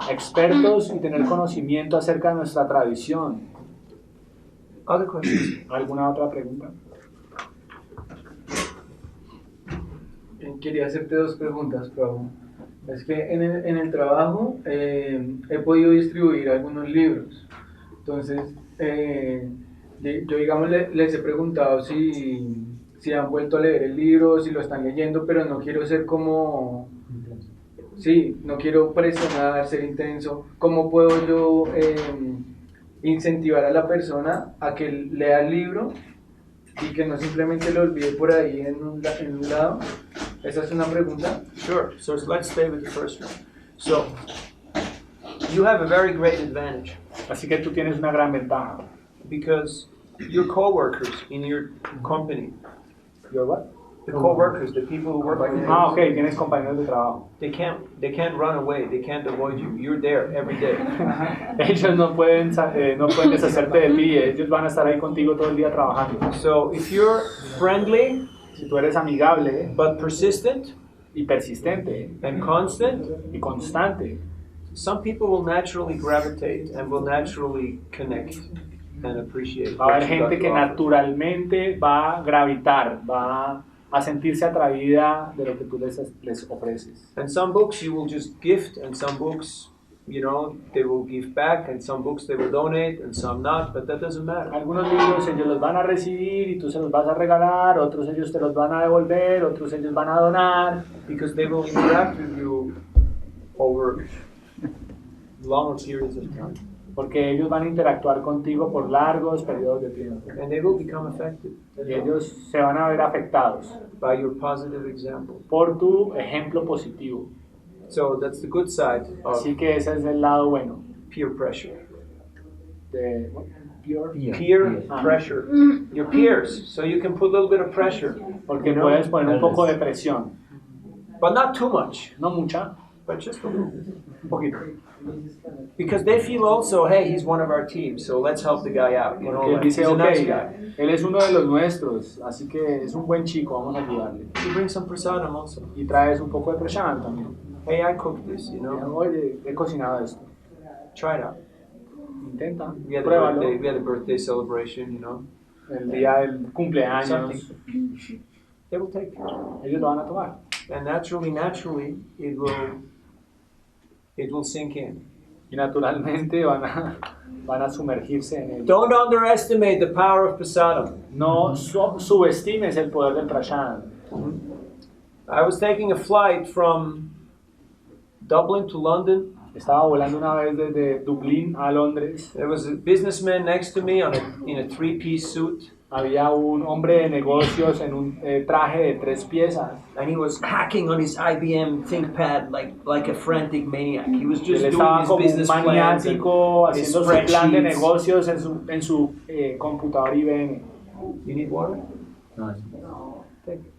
expertos y tener conocimiento acerca de nuestra tradición. Other questions? ¿Alguna otra pregunta? Quería hacerte dos preguntas, Prabhu. Es que en el trabajo he podido distribuir algunos libros. Entonces, yo digamos les he preguntado si han vuelto a leer el libro, si lo están leyendo, pero no quiero ser como... Sí, no quiero presionar, ser intenso. ¿Cómo puedo yo incentivar a la persona a que lea el libro y que no simplemente lo olvide por ahí en un lado? Esa es una pregunta. Sure. So let's stay with the first one. So you have a very great advantage Así que tú tienes una gran ventaja. because your coworkers in your company, ¿Yo what? the coworkers, the people who work with you, Ah, ok, tienes compañeros de trabajo. they can't run away. They can't avoid you. You're there every day. Ellos no pueden deshacerte de ti, ellos van a estar ahí contigo todo el día trabajando. So if you're friendly Si tú eres amigable but persistent y persistente and constant, y constante, some people will naturally gravitate and will naturally connect and appreciate. va a haber what you got gente to que offer. naturalmente va a gravitar, va a sentirse atraída de lo que tú les ofreces. And some books you will just gift, and some books, you know, they will give back, and some books they will donate, and some not, but that doesn't matter. Algunos libros ellos los van a recibir y tú se los vas a regalar, otros ellos te los van a devolver, otros ellos van a donar, Because they will interact with you over longer periods of time. porque ellos van a interactuar contigo por largos periodos de tiempo. And they will become affected Y ellos se van a ver afectados by your positive example. por tu ejemplo positivo. So that's the good side of Así que ese es el lado bueno peer pressure. de Peer pressure. Your peers. So you can put a little bit of pressure, porque puedes poner un poco de presión, but not too much, no mucha, but just a little bit. un poquito. Because they feel also, hey, he's one of our team, so let's help the guy out. You know, Porque él like, he's dice, a ok, nice guy. él es uno de los nuestros, así que es un buen chico, vamos a ayudarle. You bring some prasadam also. Y traes un poco de presión también. Hey, I cooked this, you know. Oye, he cocinado esto. Try it out. Intenta, We had pruébalo. a birthday celebration, you know. El día del cumpleaños, Something. They will take it. ellos lo van a tomar. And naturally, it will sink in. Y naturalmente van a sumergirse en él. Don't underestimate the power of prasadam. No subestimes el poder del prashant. I was taking a flight from Dublin to London. Estaba volando una vez desde Dublín a Londres. There was a businessman next to me in a three-piece suit. Había un hombre de negocios en un traje de 3 piezas. And he was hacking on his IBM ThinkPad like a frantic maniac. He was just Él doing estaba his como un business plans maniático and his haciendo su plan de spreadsheets. negocios en su computador IBM. You need water? No, Take it.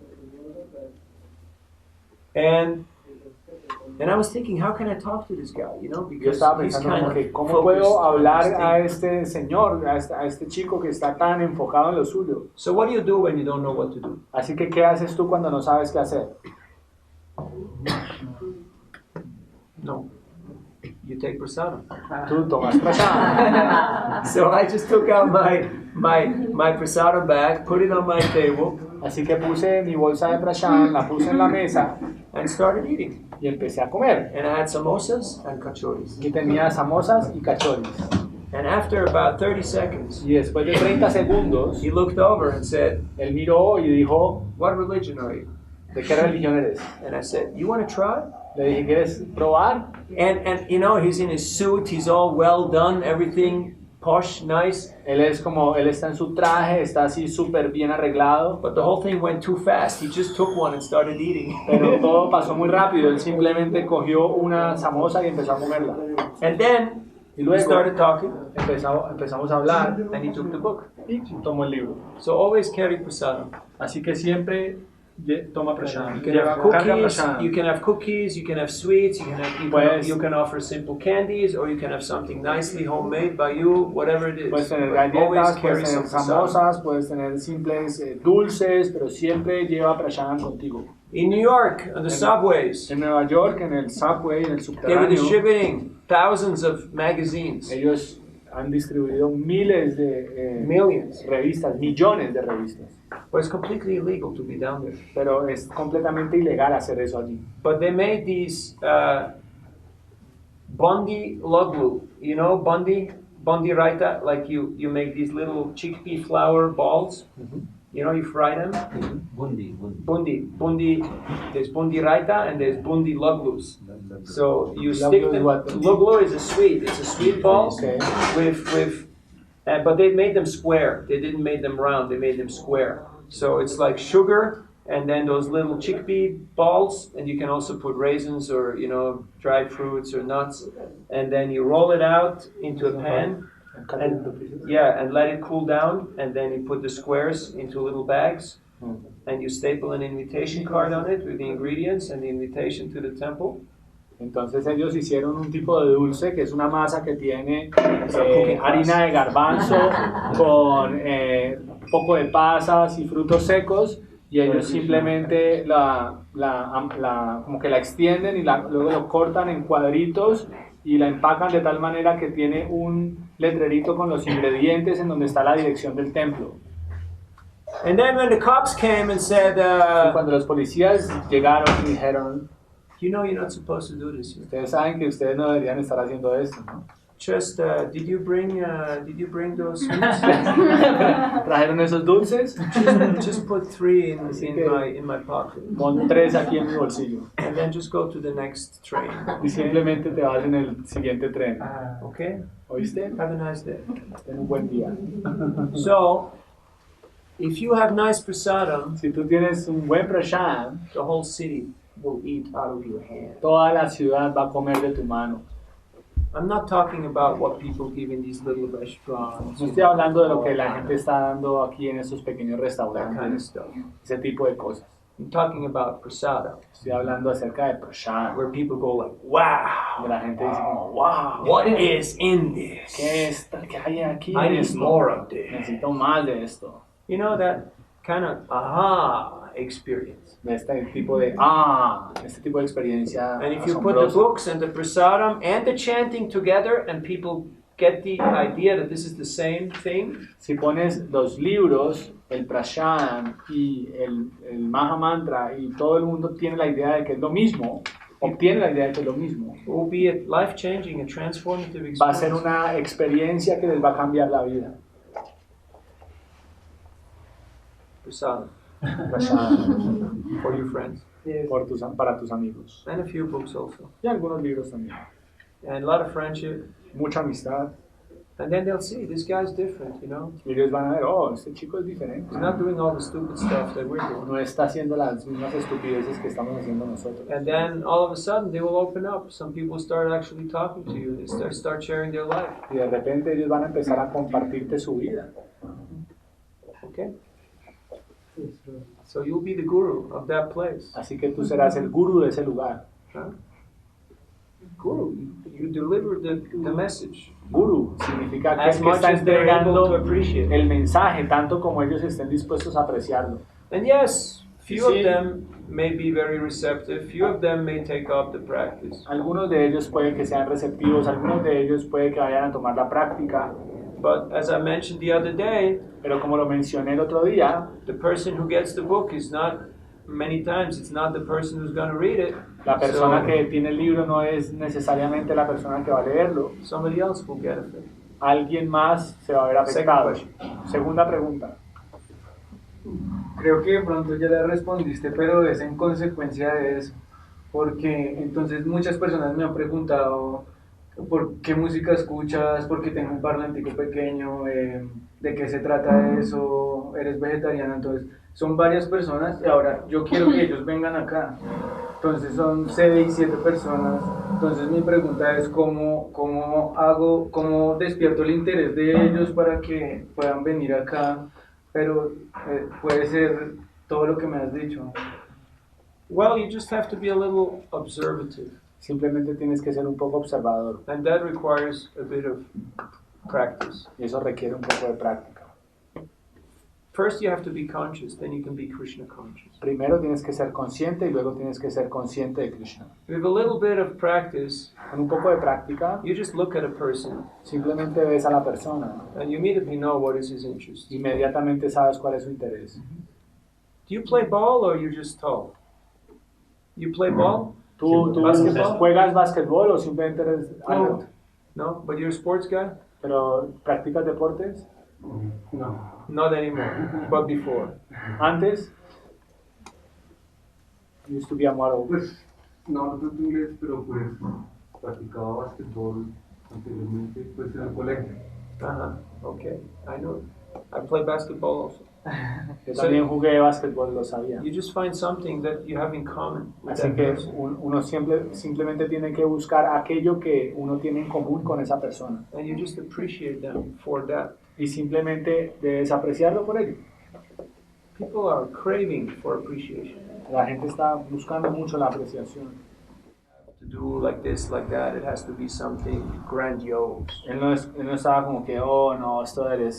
And I was thinking, how can I talk to this guy? You know, Yo because estaba he's pensando kind como of que, ¿cómo focused puedo on hablar his a thing. este señor, a este chico que está tan enfocado en lo suyo? So what do you do when you don't know what to do? Así que, ¿qué haces tú cuando no sabes qué hacer? No. You take prasadam. Tú tomas prashant. So I just took out my prasadam bag, put it on my table, Así que puse mi bolsa de prashant, la puse en la mesa and started eating. y empecé a comer. And I had samosas and kachoris. Aquí tenía samosas y cachoris. And after about 30 seconds, Y después de 30 segundos, he looked over and said, él miró y dijo, "What religion are you?" ¿de qué religión eres? And I said, "You want to try?" Le dije, ¿quieres probar? And you know, he's in his suit, he's all well done, everything posh, nice, Él está en su traje, está así súper bien arreglado, but the whole thing went too fast. He just took one and started eating. pero todo pasó muy rápido. Él simplemente cogió una samosa y empezó a comerla. And then Y we luego started talking, empezamos a hablar and he took the book. y tomó el libro. So always carry prasadam. Así que siempre toma prashant. You can Lleva have carga cookies, prashant. you can have cookies, you can have sweets, you can offer simple candies, or you can have something nicely homemade by you, whatever it is. Puedes tener But always galletas, carry puedes some tener prasadam. samosas, puedes tener simples dulces, pero siempre lleva prashant contigo. In New York, on the subways, En Nueva York, en el subway, en el they were subterráneo, distributing thousands of magazines, ellos han distribuido miles de millions. revistas, millones de revistas. But it's completely illegal to be down there. Pero es completamente ilegal hacer eso allí. But they made these bundi loglu, you know, bundi raita, like you make these little chickpea flour balls. You know, you fry them. Bundi. There's bundi raita and there's bundi loglus. So you stick Loglu is them. what? Loglu is a sweet. It's a sweet ball Okay. with But they made them square. They didn't make them round. They made them square. So it's like sugar, and then those little chickpea balls, and you can also put raisins or dried fruits or nuts, and then you roll it out into a pan, and let it cool down, and then you put the squares into little bags, and you staple an invitation card on it with the ingredients and the invitation to the temple. Entonces ellos hicieron un tipo de dulce que es una masa que tiene harina de garbanzo con poco de pasas y frutos secos, y ellos simplemente como que la extienden y luego lo cortan en cuadritos y la empacan de tal manera que tiene un letrerito con los ingredientes en donde está la dirección del templo. And then when the cops came and said, Y cuando los policías llegaron y dijeron, you know you're not supposed to do this here. ustedes saben que ustedes no deberían estar haciendo esto, ¿no? Just, did you bring those sweets? ¿Trajeron esos dulces? Just put 3 in my pocket. Pon 3 aquí en mi bolsillo. And then just go to the next train. Y simplemente te vas en el siguiente tren. Okay? ¿Oíste? Have a nice day. Ten un buen día. So, if you have nice prasadam, Si tú tienes un buen prashad, the whole city will eat out of your hand. toda la ciudad va a comer de tu mano. I'm not talking about what people give in these little restaurants. No estoy hablando de lo que la gente está dando aquí en esos pequeños That kind of restaurantes, stuff. ese tipo de cosas. I'm talking about prasadam, Estoy hablando acerca de prashad, where people go like, wow, donde la gente dice como, wow, what is in this? ¿qué hay aquí I en need esto? more of this. Necesito más de esto, You know, that kind of aha experience. de este tipo de experiencia And if you put the asombrosa. books and the prasadam and the chanting together and people get the idea that this is the same thing, Si pones los libros, el prashad y el Maha Mantra, y todo el mundo tiene la idea de que es lo mismo, obtiene la idea de que es lo mismo, it will be a life-changing and transformative va a ser experience. una experiencia que les va a cambiar la vida. Prasadam Prashad, for your friends. para tus amigos. And a few books also. Y algunos libros también. And a lot of friendship. Mucha amistad. And then they'll see, this guy's different, Y ellos van a ver, oh, este chico es diferente. He's not doing all the stupid stuff that we're doing. No está haciendo las mismas estupideces que estamos haciendo nosotros. And then all of a sudden they will open up. Some people start actually talking to you. They start sharing their life. Y de repente ellos van a empezar a compartirte su vida. Okay? So you'll be the guru of that place. Así que tú serás el gurú de ese lugar. Huh? Guru, you deliver the message Guru significa que as el que much está as they're able to entregando appreciate. el mensaje, tanto como ellos estén dispuestos a apreciarlo. And yes, few Sí. of them may be very receptive. Few of them may take up the practice. Algunos de ellos pueden que sean receptivos, algunos de ellos puede que vayan a tomar la práctica, But as I mentioned the other day, pero como lo mencioné el otro día, the person who gets the book is not, many times, it's not the person who's going to read it. la persona So, que tiene el libro no es necesariamente la persona que va a leerlo. somebody else will get it. Alguien más se va a ver afectado. Second Segunda pregunta. Creo que de pronto ya le respondiste, pero es en consecuencia de eso. Porque entonces muchas personas me han preguntado por qué música escuchas, porque tengo un parlantico pequeño, de qué se trata eso, eres vegetariana. Entonces son varias personas y ahora yo quiero que ellos vengan acá. Entonces son 6, 7 personas. Entonces mi pregunta es cómo despierto el interés de ellos para que puedan venir acá. Pero puede ser todo lo que me has dicho. Well, you just have to be a little observative. Simplemente tienes que ser un poco observador And that requires a bit of practice. y eso requiere un poco de práctica. First, you have to be conscious, then you can be Krishna conscious. Primero tienes que ser consciente y luego tienes que ser consciente de Krishna. With a little bit of practice, Con un poco de práctica, you just look at a person simplemente ves a la persona, and you immediately know what is his interest. inmediatamente sabes cuál es su interés. Do you play ball or you're just tall? You play ball? ¿Tú Basketball? juegas básquetbol o simplemente eres alto? No, but you're a sports guy? ¿Pero practicas deportes? Not anymore, but before. Antes, used to be a model. Pues no tanto inglés, pero pues practicaba básquetbol anteriormente pues en el colegio. Okay, I know. I play basketball also. Yo también jugué básquetbol, lo sabía. You just find something that you have in common with Así that que person. uno simplemente tiene que buscar aquello que uno tiene en común con esa persona. And you just appreciate them for that. Y simplemente debes apreciarlo por ello. People are craving for appreciation. La gente está buscando mucho la apreciación. To do like this, like that, it has to be something grandiose. Él no estaba como que, oh no, esto debería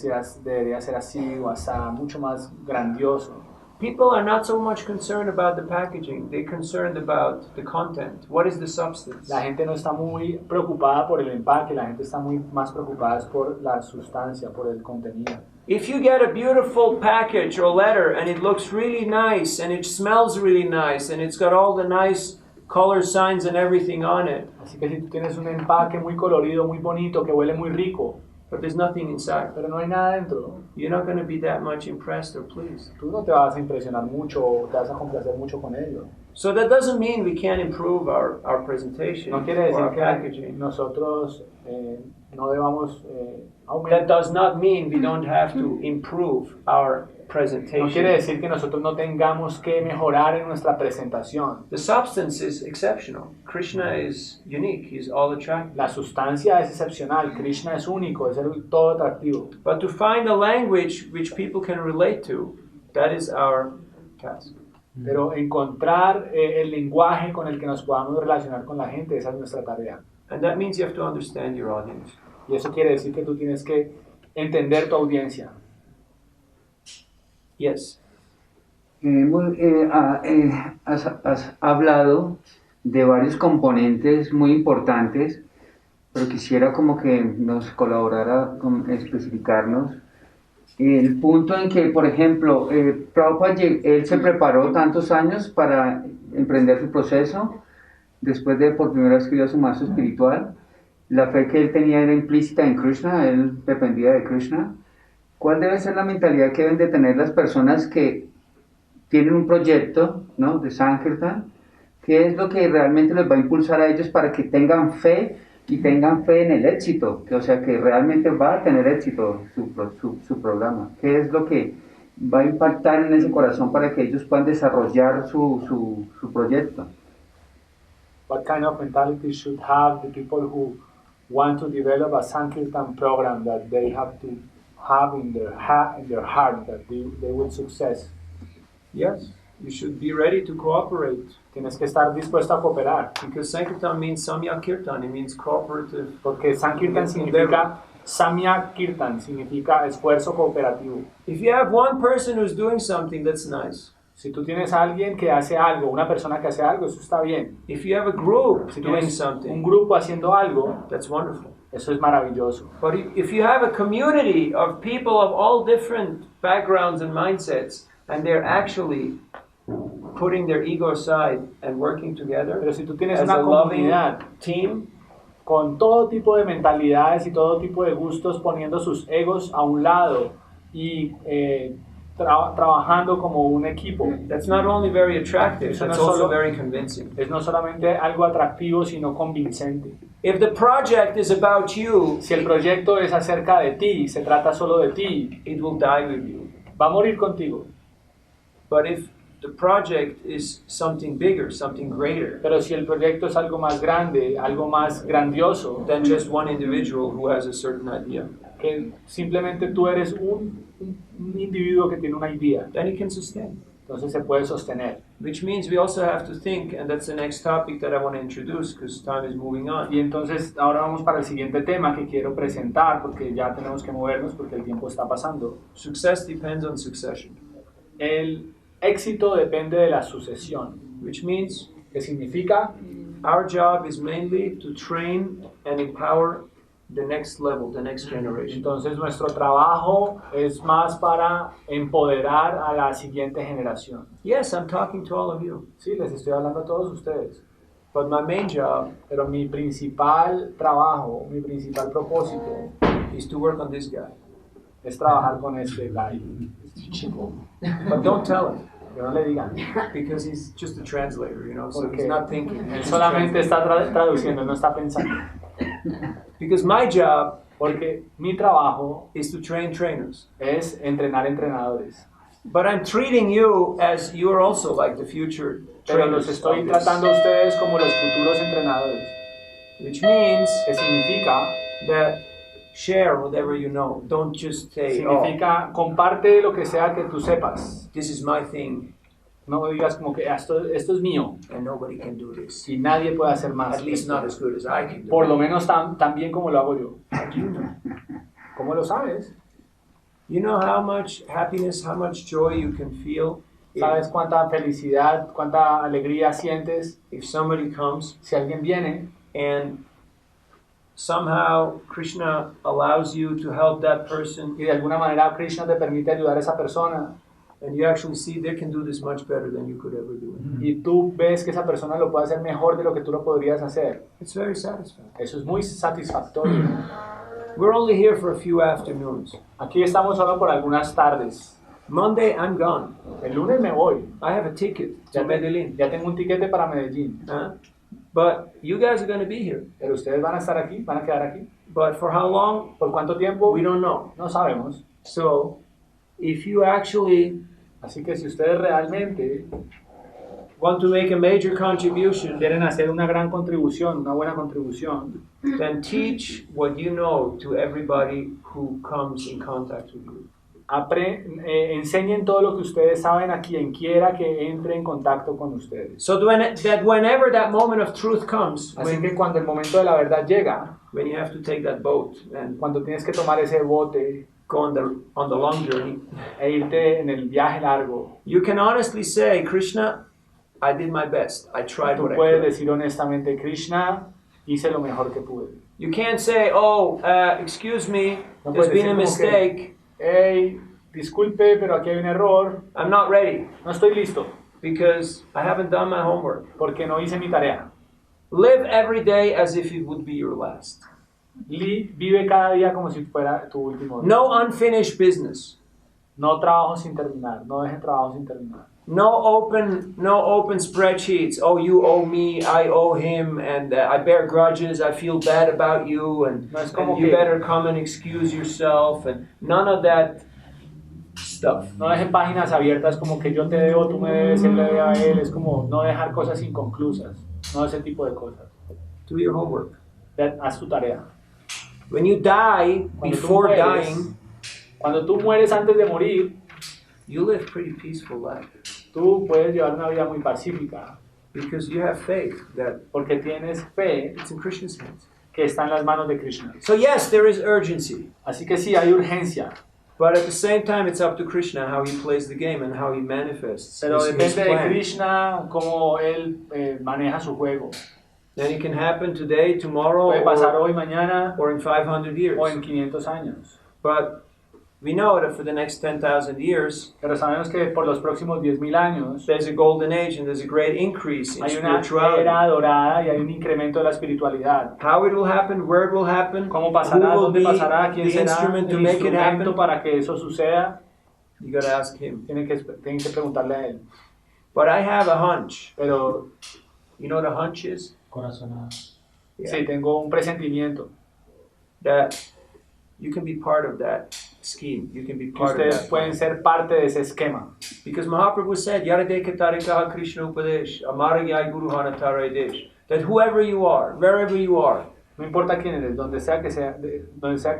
ser así o así, mucho más grandioso. People are not so much concerned about the packaging, they're concerned about the content. What is the substance? La gente no está muy preocupada por el empaque, la gente está muy más preocupada por la sustancia, por el contenido. If you get a beautiful package or letter and it looks really nice and it smells really nice and it's got all the nice color signs and everything on it, Así que si tú tienes un empaque muy colorido, muy bonito, que huele muy rico, but there's nothing inside, pero no hay nada dentro, you're not going to be that much impressed or pleased. tú no te vas a impresionar mucho o te vas a complacer mucho con ello. So that doesn't mean we can't improve our presentation No quiere or decir our que packaging. nosotros no debamos That aumentar. does not mean we don't have to improve our No quiere presentation. decir que nosotros no tengamos que mejorar en nuestra presentación. The substance is exceptional. Krishna is unique. He's all attractive. La sustancia es excepcional, Krishna es único, es el todo atractivo. But to find a language which people can relate to, that is our task. Pero encontrar el lenguaje con el que nos podamos relacionar con la gente, esa es nuestra tarea. And that means you have to understand your audience. Y eso quiere decir que tú tienes que entender tu audiencia. Yes. Has hablado de varios componentes muy importantes, pero quisiera como que nos colaborara con especificarnos el punto en que, por ejemplo, Prabhupada, él se preparó tantos años para emprender su proceso, después de por primera vez escribió a su maestro espiritual, la fe que él tenía era implícita en Krishna, él dependía de Krishna. ¿Cuál debe ser la mentalidad que deben de tener las personas que tienen un proyecto, ¿no?, de Sankirtan? ¿Qué es lo que realmente les va a impulsar a ellos para que tengan fe y tengan fe en el éxito? O sea, que realmente va a tener éxito su programa. ¿Qué es lo que va a impactar en ese corazón para que ellos puedan desarrollar su proyecto? What kind of mentality should have the people who want to develop a Sankirtan program that they have to have in their heart that they will success? Yes. You should be ready to cooperate. Tienes que estar dispuesto a cooperar, Because Sankirtan means Samyak Kirtan. It means cooperative. porque Sankirtan significa Samyak Kirtan, significa esfuerzo cooperativo. If you have one person who's doing something, that's nice. Si tú tienes a alguien que hace algo, una persona que hace algo, eso está bien. If you have a group Si doing tienes un something, grupo haciendo algo, that's wonderful. eso es maravilloso. But if you have a community of people of all different backgrounds and mindsets, and they're actually putting their ego aside and working together Pero si tú tienes as una a loving comunidad team, con todo tipo de mentalidades y todo tipo de gustos, poniendo sus egos a un lado y trabajando como un equipo, that's not only very attractive, Eso no that's es also solo- very convincing. es no solamente algo atractivo, sino convincente. If the project is about you, Si el proyecto es acerca de ti, se trata solo de ti, it will die with you. va a morir contigo. But if the project is something bigger, something greater Pero si el proyecto es algo más grande, algo más grandioso, than just one individual who has a certain idea, que simplemente tú eres un individuo que tiene una idea, then it can sustain. entonces se puede sostener. Which means we also have to think, and that's the next topic that I want to introduce because time is moving on. Y entonces ahora vamos para el siguiente tema que quiero presentar, porque ya tenemos que movernos porque el tiempo está pasando. Success depends on succession, El éxito depende de la sucesión, which means que significa our job is mainly to train and empower the next level, the next generation. entonces nuestro trabajo es más para empoderar a la siguiente generación. Yes, I'm talking to all of you, Sí, les estoy hablando a todos ustedes, but my main job pero mi principal trabajo, mi principal propósito is to work on this guy. es trabajar con este guy, este chico. But don't tell him Que no le digan, because he's just a translator, you know, so porque he's not thinking. él he's just solamente translating. está traduciendo, no está pensando. Because my job Porque mi trabajo is to train trainers. es entrenar entrenadores. But I'm treating you as you are also like the future Pero los trainers estoy of this, tratando a ustedes como los futuros entrenadores. which means Que significa, that share whatever you know. Don't just say, oh, significa comparte lo que sea que tú sepas. this is my thing No digas como que esto es mío and nobody can do this. y nadie puede hacer más. At least not as good as I can do. Por lo menos tan bien como lo hago yo. How do you know? ¿Cómo lo sabes? You know how much happiness, how much joy you can feel ¿Sabes cuánta felicidad, cuánta alegría sientes if somebody comes si alguien viene and somehow Krishna allows you to help that person y de alguna manera Krishna te permite ayudar a esa persona and you actually see they can do this much better than you could ever do it? y tú ves que esa persona lo puede hacer mejor de lo que tú lo podrías hacer? It's very satisfying. Eso es muy satisfactorio. We're only here for a few afternoons. Aquí estamos solo por algunas tardes. Monday, I'm gone. El lunes me voy. I have a ticket to Ya, Medellin. ya tengo un tiquete para Medellín. But you guys are going to be here. Pero ustedes van a estar aquí, van a quedar aquí. But for how long? ¿Por cuánto tiempo? We don't know. No sabemos. So, if you actually Así que si ustedes realmente want to make a major contribution, quieren hacer una gran contribución, una buena contribución, then teach what you know to everybody who comes in contact with you. enseñen todo lo que ustedes saben a quien quiera que entre en contacto con ustedes. So that whenever that moment of truth comes, Así que cuando el momento de la verdad llega, when you have to take that boat and cuando tienes que tomar ese bote go on the long journey, e irte en el viaje largo, you can honestly say, Krishna, I did my best. I tried tú what I puedes could. decir honestamente, Krishna, hice lo mejor que pude. You can't say, oh, excuse me, No there's puedes been a decir como que, mistake. hey, disculpe, pero aquí hay un error, I'm not ready no estoy listo, because I haven't done my homework. porque no hice mi tarea. Live every day as if it would be your last. Vive cada día como si fuera tu último día. No unfinished business. No trabajo sin terminar, no dejen trabajo sin terminar. No open spreadsheets. Oh, you owe me, I owe him, and I bear grudges. I feel bad about you, and, No es como and you que- better come and excuse yourself, and none of that stuff. No dejen páginas abiertas como que yo te debo, tú me debes, él le debe a él. Es como no dejar cosas inconclusas, no ese tipo de cosas. Do your homework. Haz tu tarea. When you die, Cuando tú before mueres- dying, Cuando tú mueres antes de morir, you live pretty peaceful life tú puedes llevar una vida muy pacífica because you have faith that porque tienes fe it's in Krishna's hands. que está en las manos de Krishna. So yes, there is urgency, Así que sí, hay urgencia, but at the same time, it's up to Krishna how he plays the game and how he manifests pero his depende de plan. Krishna cómo él maneja su juego. And it can happen today, tomorrow, Puede pasar or hoy, mañana in 500 years. o en 500 años. But we know that for the next 10,000 years, Pero sabemos que por los próximos 10.000 años there's a golden age and there's a great increase in hay una spirituality. era dorada y hay un incremento de la espiritualidad. How it will happen, where it will happen, ¿Cómo pasará? who will ¿Dónde be pasará? ¿Quién the será instrument to el make it instrumento happen, para que eso suceda? you gotta ask him. Tienen que preguntarle a él. But I have a hunch. Pero You know what a hunch is? Corazonada. Yeah. sí, tengo un presentimiento That you can be part of that scheme. You can be que part of ustedes that. pueden ser parte de ese esquema. Because Mahaprabhu said, Yaradeka Tarikaha Krishna Upadesh, Amaragya Guru Hanatara Desh. That whoever you are, wherever you are, No importa quién eres, donde sea que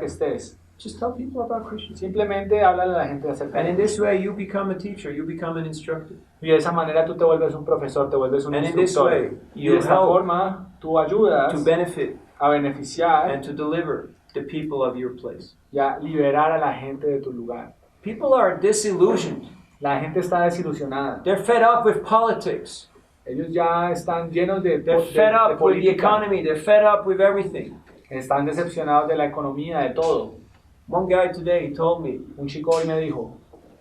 estés, just tell people about Krishna. simplemente háblale a la gente acerca And de in this way, you become a teacher, you become an instructor. Y de esa manera tú te vuelves un profesor, te vuelves un And in this instructor. way, Y you de esta help forma tú ayudas to benefit a beneficiar and to deliver the people of your place. y a liberar a la gente de tu lugar. People are disillusioned. La gente está desilusionada. They're fed up with politics. Ellos ya están llenos They're fed up with the política. economy. They're fed up with everything. Están decepcionados de la economía, de todo. One guy today he told me, Un chico hoy me dijo,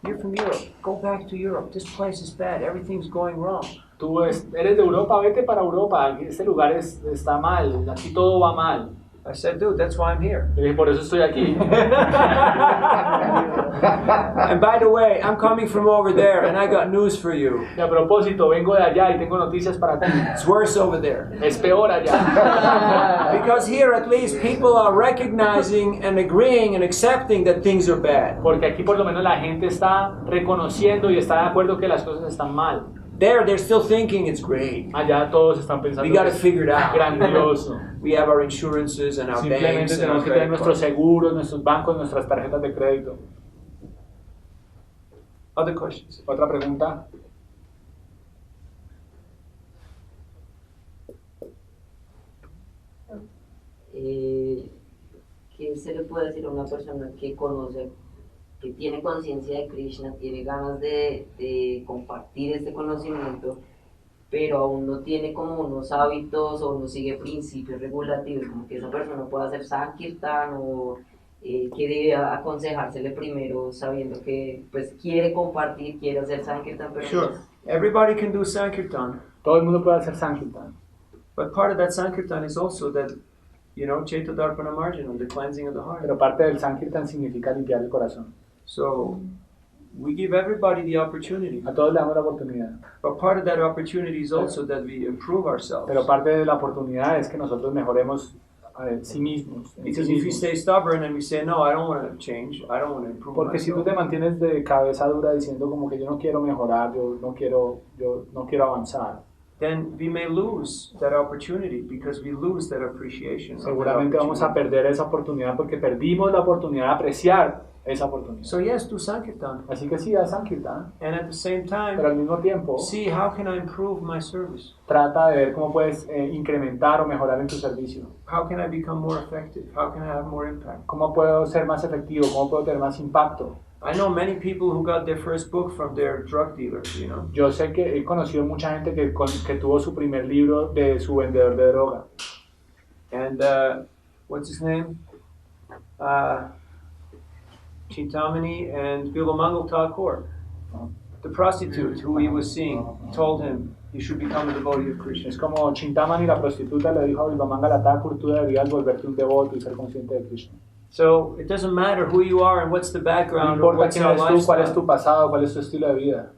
"You're from Europe. Go back to Europe. This place is bad. Everything's going wrong." tú eres de Europa, vete para Europa. Este lugar está mal, aquí todo va mal. I said, "Dude, that's why I'm here." Le dije, por eso estoy aquí. And by the way, I'm coming from over there, and I got news for you. Y a propósito, vengo de allá y tengo noticias para ti. It's worse over there. Es peor allá. Because here, at least, people are recognizing and agreeing and accepting that things are bad. Porque aquí por lo menos la gente está reconociendo y está de acuerdo que las cosas están mal. There, they're still thinking it's great. Allá todos están pensando We got que to es figure it out. grandioso. We have our insurances and our Simplemente banks and tenemos our que tener credit nuestros cards. seguros, nuestros bancos, nuestras tarjetas de crédito. Other questions? Otra pregunta. ¿Qué se le puede decir a una persona que conoce, que tiene conciencia de Krishna, tiene ganas de compartir este conocimiento, pero aún no tiene como unos hábitos o no sigue principios regulativos, como que esa persona pueda hacer Sankirtan o que debe aconsejársele primero sabiendo que pues quiere compartir, quiere hacer Sankirtan, pero Sure. Everybody can do Sankirtan. Todo el mundo puede hacer Sankirtan. But part of that Sankirtan is also that, Chaitadarpana Marjanam, the cleansing of the heart. Pero parte del Sankirtan significa limpiar el corazón. So, we give everybody the opportunity. A todos le damos la oportunidad. But part of that opportunity is also that we improve ourselves. Pero parte de la oportunidad es que nosotros mejoremos sí mismos. En sí Because if we mismos. stay stubborn and we say, no, I don't want to change, I don't want to improve Porque si tú myself, te mantienes de cabeza dura diciendo como que yo no quiero mejorar, yo no quiero avanzar, then we may lose that opportunity because we lose that appreciation. of that seguramente vamos a opportunity. perder esa oportunidad porque perdimos la oportunidad de apreciar esa oportunidad. So yes, do Sankirtan. Así que sí, haz Sankirtan, And at the same pero time, al mismo tiempo see how can I improve my service? trata de ver cómo puedes incrementar o mejorar en tu servicio. How can I become more effective? How can I have more impact? ¿Cómo puedo ser más efectivo? ¿Cómo puedo tener más impacto? I know many people who got their first book from their drug dealers, Yo sé que he conocido mucha gente que tuvo su primer libro de su vendedor de droga. And what's his name? Chintamani and Bilamangal Thakur, the prostitute who he was seeing, told him he should become a devotee of Krishna. Es como Chintamani, la prostituta, le dijo a Bilvamangala Thakur, tú deberías volverte un devoto y ser consciente de Krishna. So it doesn't matter who you are and what's the No background or importa what's quién our eres tú, cuál es tu lifestyle. pasado, cuál es tu estilo de vida.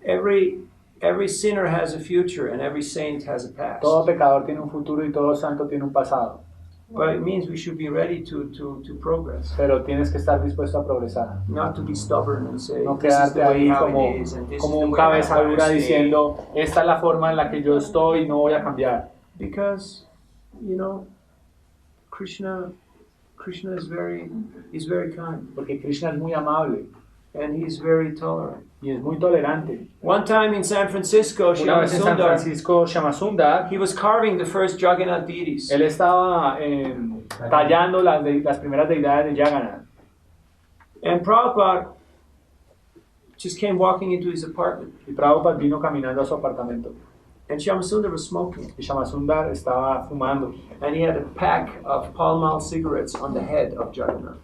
Every sinner has a future and every saint has a past. Todo pecador tiene un futuro y todo santo tiene un pasado. But it means we should be ready to progress, Pero tienes que estar dispuesto a progresar. not to be stubborn and say, No this is the quedarte way ahí how como, it is and this como is the un way I cabeza want to dura stay. diciendo, esta es la forma en la que yo estoy y no voy a cambiar. Because, Krishna is very kind Porque Krishna es muy amable and he's very tolerant. y es muy tolerante. One time in San Francisco, Una vez en San Shyamasundar, Francisco, Shamasundar, he was carving the first Jagannath deities. él estaba tallando las primeras deidades de Jagannath. And Prabhupada just came walking into his apartment. Y Prabhupada vino caminando a su apartamento. And Shyamasundar was smoking. Y Shamasundar estaba fumando. And he had a pack of Pall Mall cigarettes on the head of Jagannath.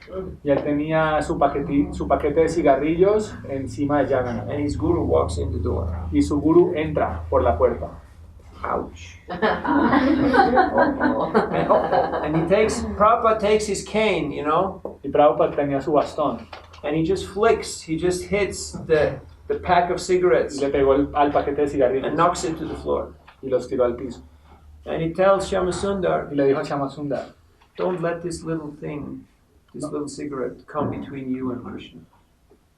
Y él tenía su paquete de cigarrillos encima de Jagannath. And his guru walks in the door. Y su guru entra por la puerta. Ouch. And Prabhupada takes his cane, Y Prabhupada tenía su bastón. and he just hits the pack of Y cigarettes le pegó al paquete de and cigarrillos. knocks it to the floor. Y los tiró al piso. And he tells Shyamasundar, Y le dijo a Shamasundar, don't let this little thing, this little cigarette, come between you and Krishna.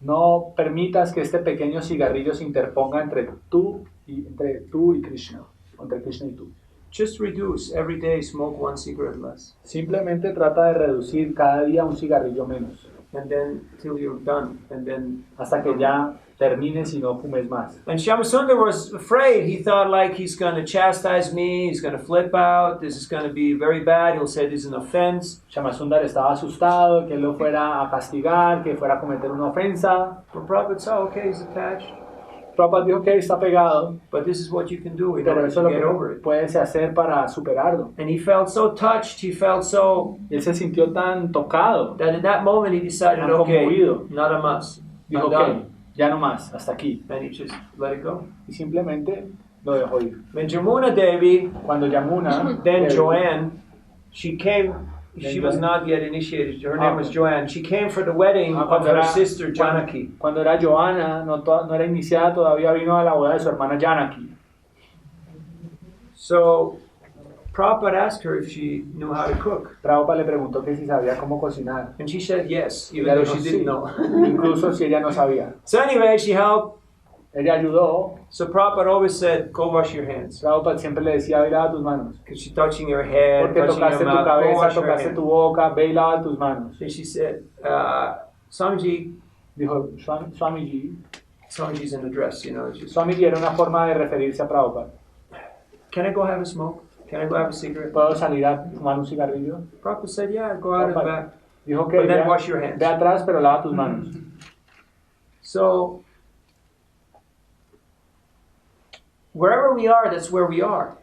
no permitas que este pequeño cigarrillo se interponga entre tú y Krishna. O entre Krishna y tú. Just reduce every day, smoke one cigarette less. Simplemente trata de reducir cada día un cigarrillo menos. And then till you're done. And then Hasta que ya termines y no fumes más. And Shyamasundar was afraid. He thought like he's going to chastise me, he's going to flip out, this is going to be very bad, he'll say this is an offense. Shamasundar estaba asustado, que él lo fuera a castigar, que fuera a cometer una ofensa. But Prabhupada said, okay, he's attached, Prabhupada dijo que está pegado, but this is what you can do in pero order eso to es get lo over que it. puedes hacer para superarlo. And he felt so touched, he felt so, Y él se sintió tan tocado, that in that moment he decided, Tan okay, conmovido. not a must, dijo, I'm ok, done. ya no más, hasta aquí. And he just let it go. Y simplemente lo dejó ir. When Jamuna Devi, Cuando Yamuna, then Devi, Joanne, she came she was not yet initiated. Her name was Joanne. She came for the wedding of her sister Janaki. Cuando era Johanna, no era iniciada, todavía vino a la boda de su hermana Janaki. So Prabhupada asked her if she knew how to cook. Prabhupada le preguntó que si sabía cómo cocinar. And she said yes, Y even ella though dijo she didn't sí, know. incluso si ella no sabía. So anyway, she helped. Ella ayudó. So Prabhupada always said, go wash your hands. Prabhupada siempre le decía, ve y lava tus manos. Because she's touching your head, Porque touching tocaste your tu mouth, go cabeza, wash your tocaste hands. tu boca, ve y lava tus manos. And she said, Swamiji, Dijo Swamiji. Swamiji's in the dress, you know. Just, Swamiji era una forma de referirse a Prabhupada. can I go have a smoke? Can I go have a cigarette? ¿Puedo salir a fumar un cigarrillo? Prabhupada said, yeah, go out in the back. Dijo que But then ve, wash your hands. ve atrás, pero lava tus manos. So, wherever we are, that's where we are.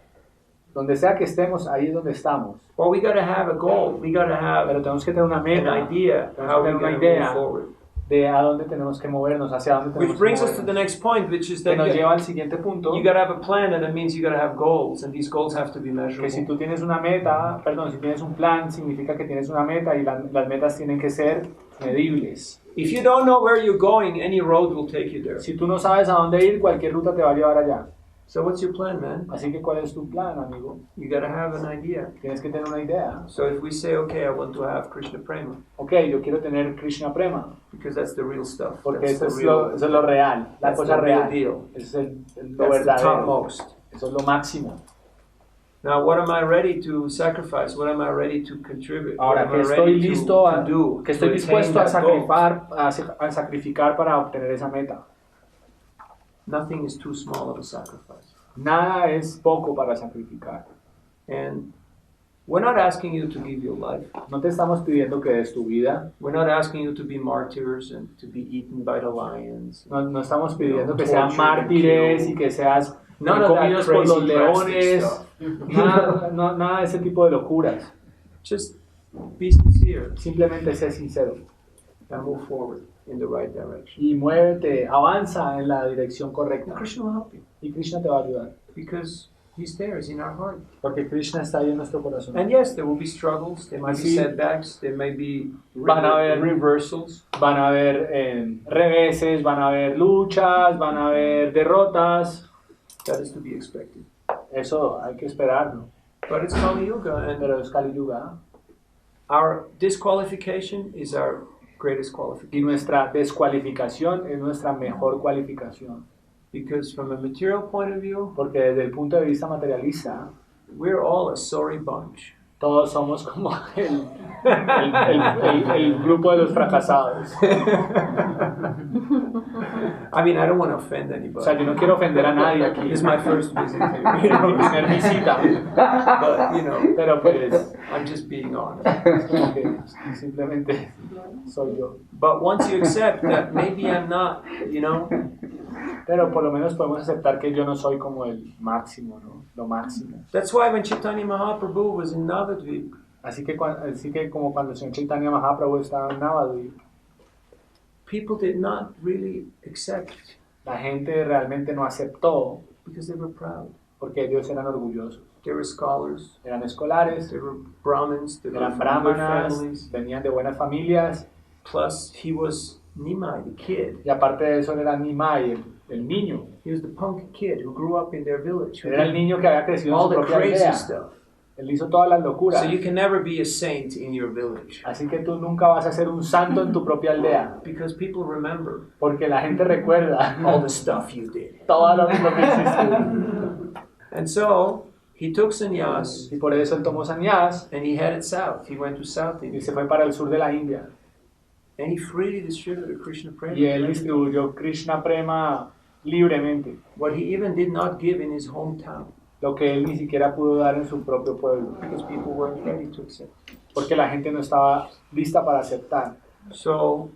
Donde sea que estemos, ahí es donde estamos. Well, we got to have a goal. We got to have Pero tenemos que tener una an meta, idea tenemos how que we're tener una going to move idea forward. de a dónde tenemos que movernos, hacia dónde tenemos Which que brings us to the movernos. next point, which is Que that nos you lleva al siguiente punto, got to have a plan, and that means you got to have goals, and these goals have to be que si measurable. tú tienes una meta, perdón, si tienes un plan, significa que tienes una meta y las metas tienen que ser medibles. If you don't know where you're going, any road will take you there. Si tú no sabes a dónde ir, cualquier ruta te va a llevar allá. So what's your plan, man? Así que, ¿cuál es tu plan, amigo? You got to have an idea. Tienes que tener una idea. So if we say, okay, I want to have Krishna Prema, Ok, yo quiero tener Krishna Prema, because that's the real stuff. porque That's eso the es lo real, la that's cosa the real real. deal. Eso es lo That's the verdadero. topmost. Eso es lo máximo. Now, what am I ready to sacrifice? What am I ready to contribute? Ahora, what que am I estoy ready listo to do que estoy to dispuesto a attain that goal? sacrificar para obtener esa meta. Nothing is too small of a sacrifice. Nada es poco para sacrificar. And we're not asking you to give your life. No te estamos pidiendo que des tu vida. We're not asking you to be martyrs and to be eaten by the lions. No estamos pidiendo que Tortured sean and mártires killed. y que seas None of that comidos por los crazy drastic leones. stuff. Nada de ese tipo de locuras. Just be sincere Simplemente sé sincero. and move forward in the right direction. Y muévete, avanza en la dirección correcta. And Krishna will help you Y Krishna te va a ayudar. because He's there, He's in our heart. Porque Krishna está ahí en nuestro corazón. And yes, there will be struggles, there might be Sí. setbacks, there may be Van a haber reversals. Van a haber reveses, van a haber luchas, van a haber derrotas. That is to be expected. Eso hay que esperarlo. But it's Kali Yuga, and Pero es Kali Yuga. our disqualification is our greatest Y qualification. nuestra descualificación es nuestra mejor cualificación. Because from a material point of view, Porque desde el punto de vista materialista, we're all a sorry bunch. todos somos como el grupo de los fracasados. I mean, I don't want to offend O anybody. sea, yo no quiero ofender a nadie aquí. This is my first visit Es mi here. primer visita. But, you know, Pero pues, I'm just being honest. como que simplemente soy yo. But once you accept that maybe I'm not, you know, Pero por lo menos podemos aceptar que yo no soy como el máximo, ¿no? Lo máximo. that's why when Chaitanya Mahaprabhu was in Navadvip, Así que como cuando el señor Chaitanya Mahaprabhu estaba en Navadvip, people did not really accept la gente realmente no aceptó because they were proud. porque ellos eran orgullosos. They were scholars, Eran escolares, they were Brahmins, they were eran from good brahmanas, families. venían de buenas familias, Plus, he was Nimai, the kid. y aparte de eso era Nimai, el niño. He was the punk kid who grew up in their village. Who Era el did niño que había crecido en all su the propia crazy aldea. stuff. Él hizo todas las locuras. So you can never be a saint in your village Así que tú nunca vas a ser un santo en tu propia aldea, because people remember porque la gente recuerda all the stuff you did. todo lo que hiciste. And so he took sannyas Y por eso él tomó sannyas and he headed south. He went to South y India se fue para el sur de la India. and he freely distributed Krishna Y Prema. él distribuyó Krishna Prema libremente, What he even did not give in his hometown lo que él ni siquiera pudo dar en su propio pueblo, because people weren't ready to accept. porque la gente no estaba lista para aceptar. So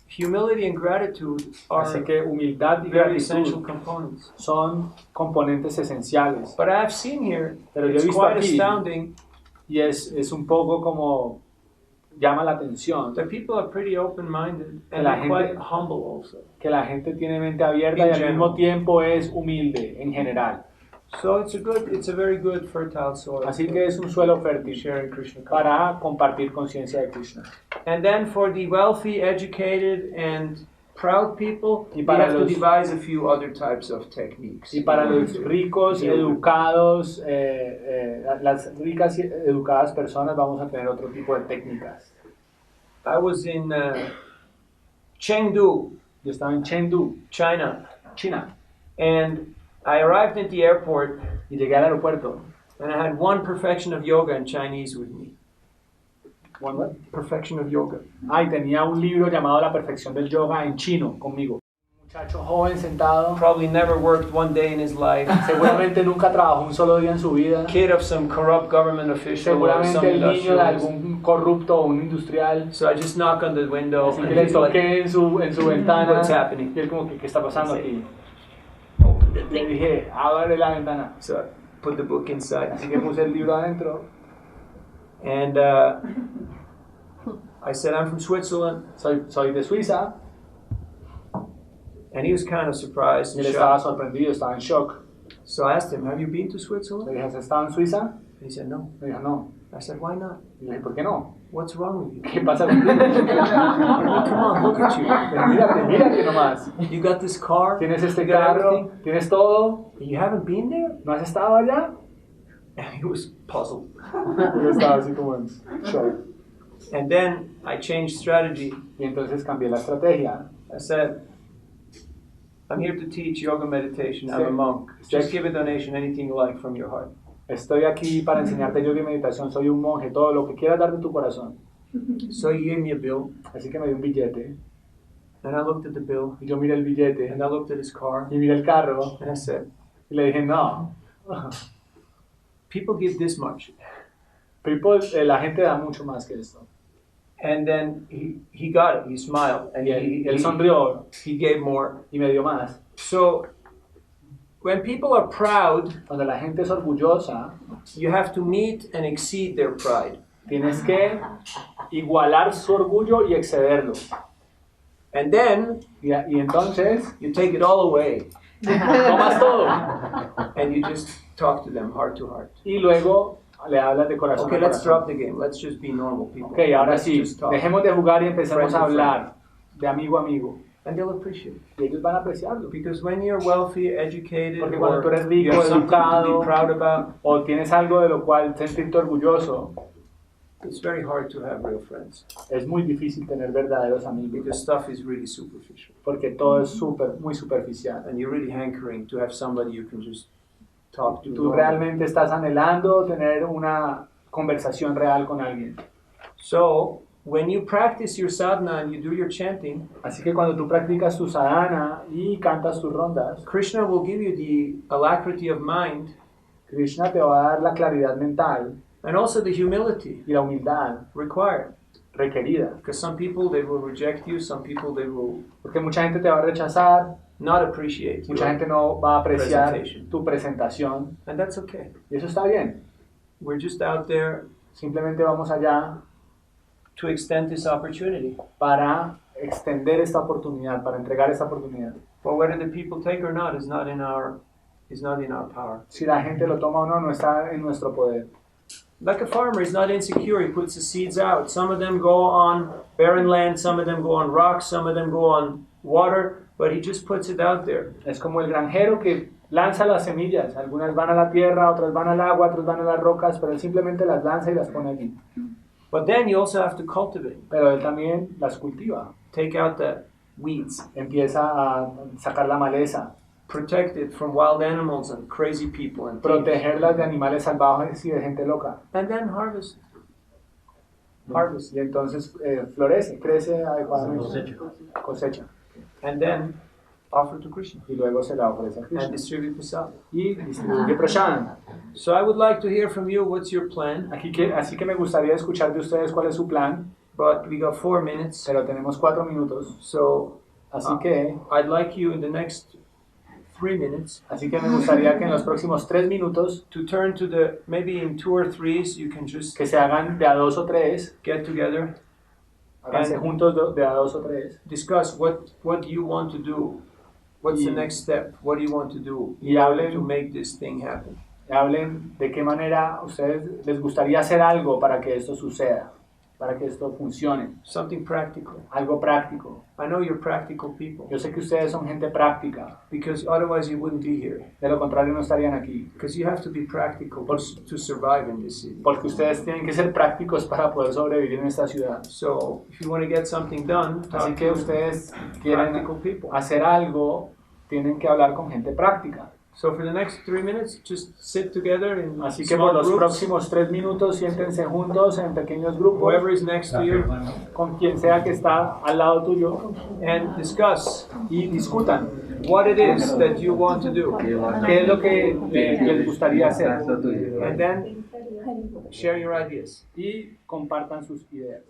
humility and gratitude Así are que humildad y very essential gratitud components. son componentes esenciales. But I've seen here, Pero yo he it's visto quite aquí, astounding y es un poco como llama la atención, that people are pretty open-minded and La they're quite gente- humble also. que la gente tiene mente abierta y In al general. mismo tiempo es humilde en general. So it's a very good fertile soil. Así que es un suelo fértil Sharing Krishna consciousness. para compartir conciencia de Krishna. And then for the wealthy, educated, and proud people, Y you para have to los- devise a few other types of techniques. Y para los ricos, educados, las ricas y educadas personas vamos a tener otro tipo de técnicas. I was in Chengdu, Yo estaba en Chengdu, China, China, and I arrived at the airport y llegué al aeropuerto. and I had one perfection of yoga in Chinese with me. One what? Perfection of yoga. Y tenía un libro llamado La perfección del yoga en chino conmigo. Un muchacho joven sentado, Probably never worked one day in his life. seguramente nunca trabajó un solo día en su vida. Kid of some corrupt government official or some Seguramente el niño de industrialist. algún corrupto o un industrial. So I just knock on the window Así and que le he's like, toqué en su ventana. what's happening? Y él como que, ¿qué está pasando aquí? Open the Le thing. dije, abre la ventana. So I put the book inside. Así que puse el libro adentro. And I said, I'm from Switzerland. Soy de Suiza. And he was kind of surprised Y and él estaba shocked. sorprendido, estaba en shock. So I asked him, have you been to Le Switzerland? dije, ¿has estado en Suiza? And he said, no. Me dijo, no. I said, why not? Y le dije, ¿por qué no? What's wrong with you? ¿Qué pasa contigo? Come on, look at you. Pero mírate nomás. You got this car? Tienes este You got carro, everything? tienes todo. And you haven't been there? ¿No has estado allá? And he was puzzled. Yo estaba así como en shock. And then I changed strategy. Y entonces cambié la estrategia. I said, I'm here to teach yoga meditation. I'm Sí. a monk. Sí. Just give a donation, anything you like from your heart. Estoy aquí para enseñarte yoga y meditación. Soy un monje, todo lo que quieras dar de tu corazón. So he gave me a bill, Así que me dio un billete. and I looked at the bill, Y yo miré el billete. and I looked at his car, Y miré el carro. and I said, Y le dije, no. people give this much. La gente da mucho más que esto. And then he got it, he smiled, and Y él sonrió he gave more. y me dio más. So when people are proud, Cuando la gente es orgullosa, you have to meet and exceed their pride. tienes que igualar su orgullo y excederlo. And then Y entonces, you take it all away, tomas todo. and you just talk to them heart to heart. Y luego le hablas de corazón Okay, a let's corazón. drop the game. Let's just be normal people. Ok, ahora Let's sí, just talk. dejemos de jugar y empecemos Friend a to friend. hablar de amigo a amigo. And they'll appreciate it. Y ellos van a apreciarlo. Because when you're wealthy, educated, Porque cuando tú or eres you rico, have something to educado, be proud about, o tienes algo de lo cual sentirte orgulloso, it's very hard to have real friends. es muy difícil tener verdaderos amigos. Because stuff is really superficial. Porque todo es muy superficial. And you're really hankering to have somebody you can just talk to. Tú realmente estás anhelando tener una conversación real con alguien. So, when you practice your sadhana and you do your chanting, Así que cuando tú practicas tu sadhana y cantas tus rondas, Krishna will give you the alacrity of mind Krishna te va a dar la claridad mental and also the humility y la humildad required. requerida. Because some people, they will reject you, some people, they will Porque mucha gente te va a rechazar, not appreciate you. mucha gente no va a apreciar Presentation. tu presentación. And that's okay. Y eso está bien. We're just out there Simplemente vamos allá to extend this opportunity. para extender esta oportunidad, para entregar esta oportunidad. But whether the people take or not is not in our power. Si la gente lo toma o no, no está en nuestro poder. Like a farmer, he's not insecure. He puts the seeds out. Some of them go on barren land, some of them go on rocks, some of them go on water, but he just puts it out there. Es como el granjero que lanza las semillas. Algunas van a la tierra, otras van al agua, otras van a las rocas, pero él simplemente las lanza y las pone allí. But then you also have to cultivate. Pero él también las cultiva. Take out the weeds. Empieza a sacar la maleza, Protect it from wild animals and crazy people and thieves. protegerlas de animales salvajes y de gente loca. And then harvest. Harvest. Y entonces florece, crece adecuadamente. Cosecha. Cosecha. And then offer to Krishna. Y luego se la ofrece a And Krishna. distribute prasad. Y distribuye prashad. So I would like to hear from you what's your plan. Así que me gustaría escuchar de ustedes cuál es su plan, But we got 4 minutes. pero tenemos 4 minutos. So Así que I'd like you in the next 3 minutes me gustaría que en los próximos 3 minutos to turn to the, maybe in 2 or 3s, you can just que se hagan de a 2 o 3, get together, háganse juntos de a 2 o 3, discuss what you want to do What's the Y- next step? What do you want to do Y in order hablen- to make this thing happen? Hablen de qué manera a ustedes les gustaría hacer algo para que esto suceda, para que esto funcione, Something practical. algo práctico. I know you're practical people Yo sé que ustedes son gente práctica, because otherwise you wouldn't be here. de lo contrario no estarían aquí, Because you have to be practical to survive in this city. porque ustedes tienen que ser prácticos para poder sobrevivir en esta ciudad. So if you want to get something done, Así talk que to ustedes quieren practical people. hacer algo, tienen que hablar con gente práctica. So for the next 3 minutes, just sit together in Así que por small los groups. próximos 3 minutos siéntense juntos en pequeños grupos, Whoever is next to you, con quien sea que está al lado tuyo, and discuss y discutan what it is that you want to do, qué es lo que les gustaría hacer and then share your ideas. y compartan sus ideas.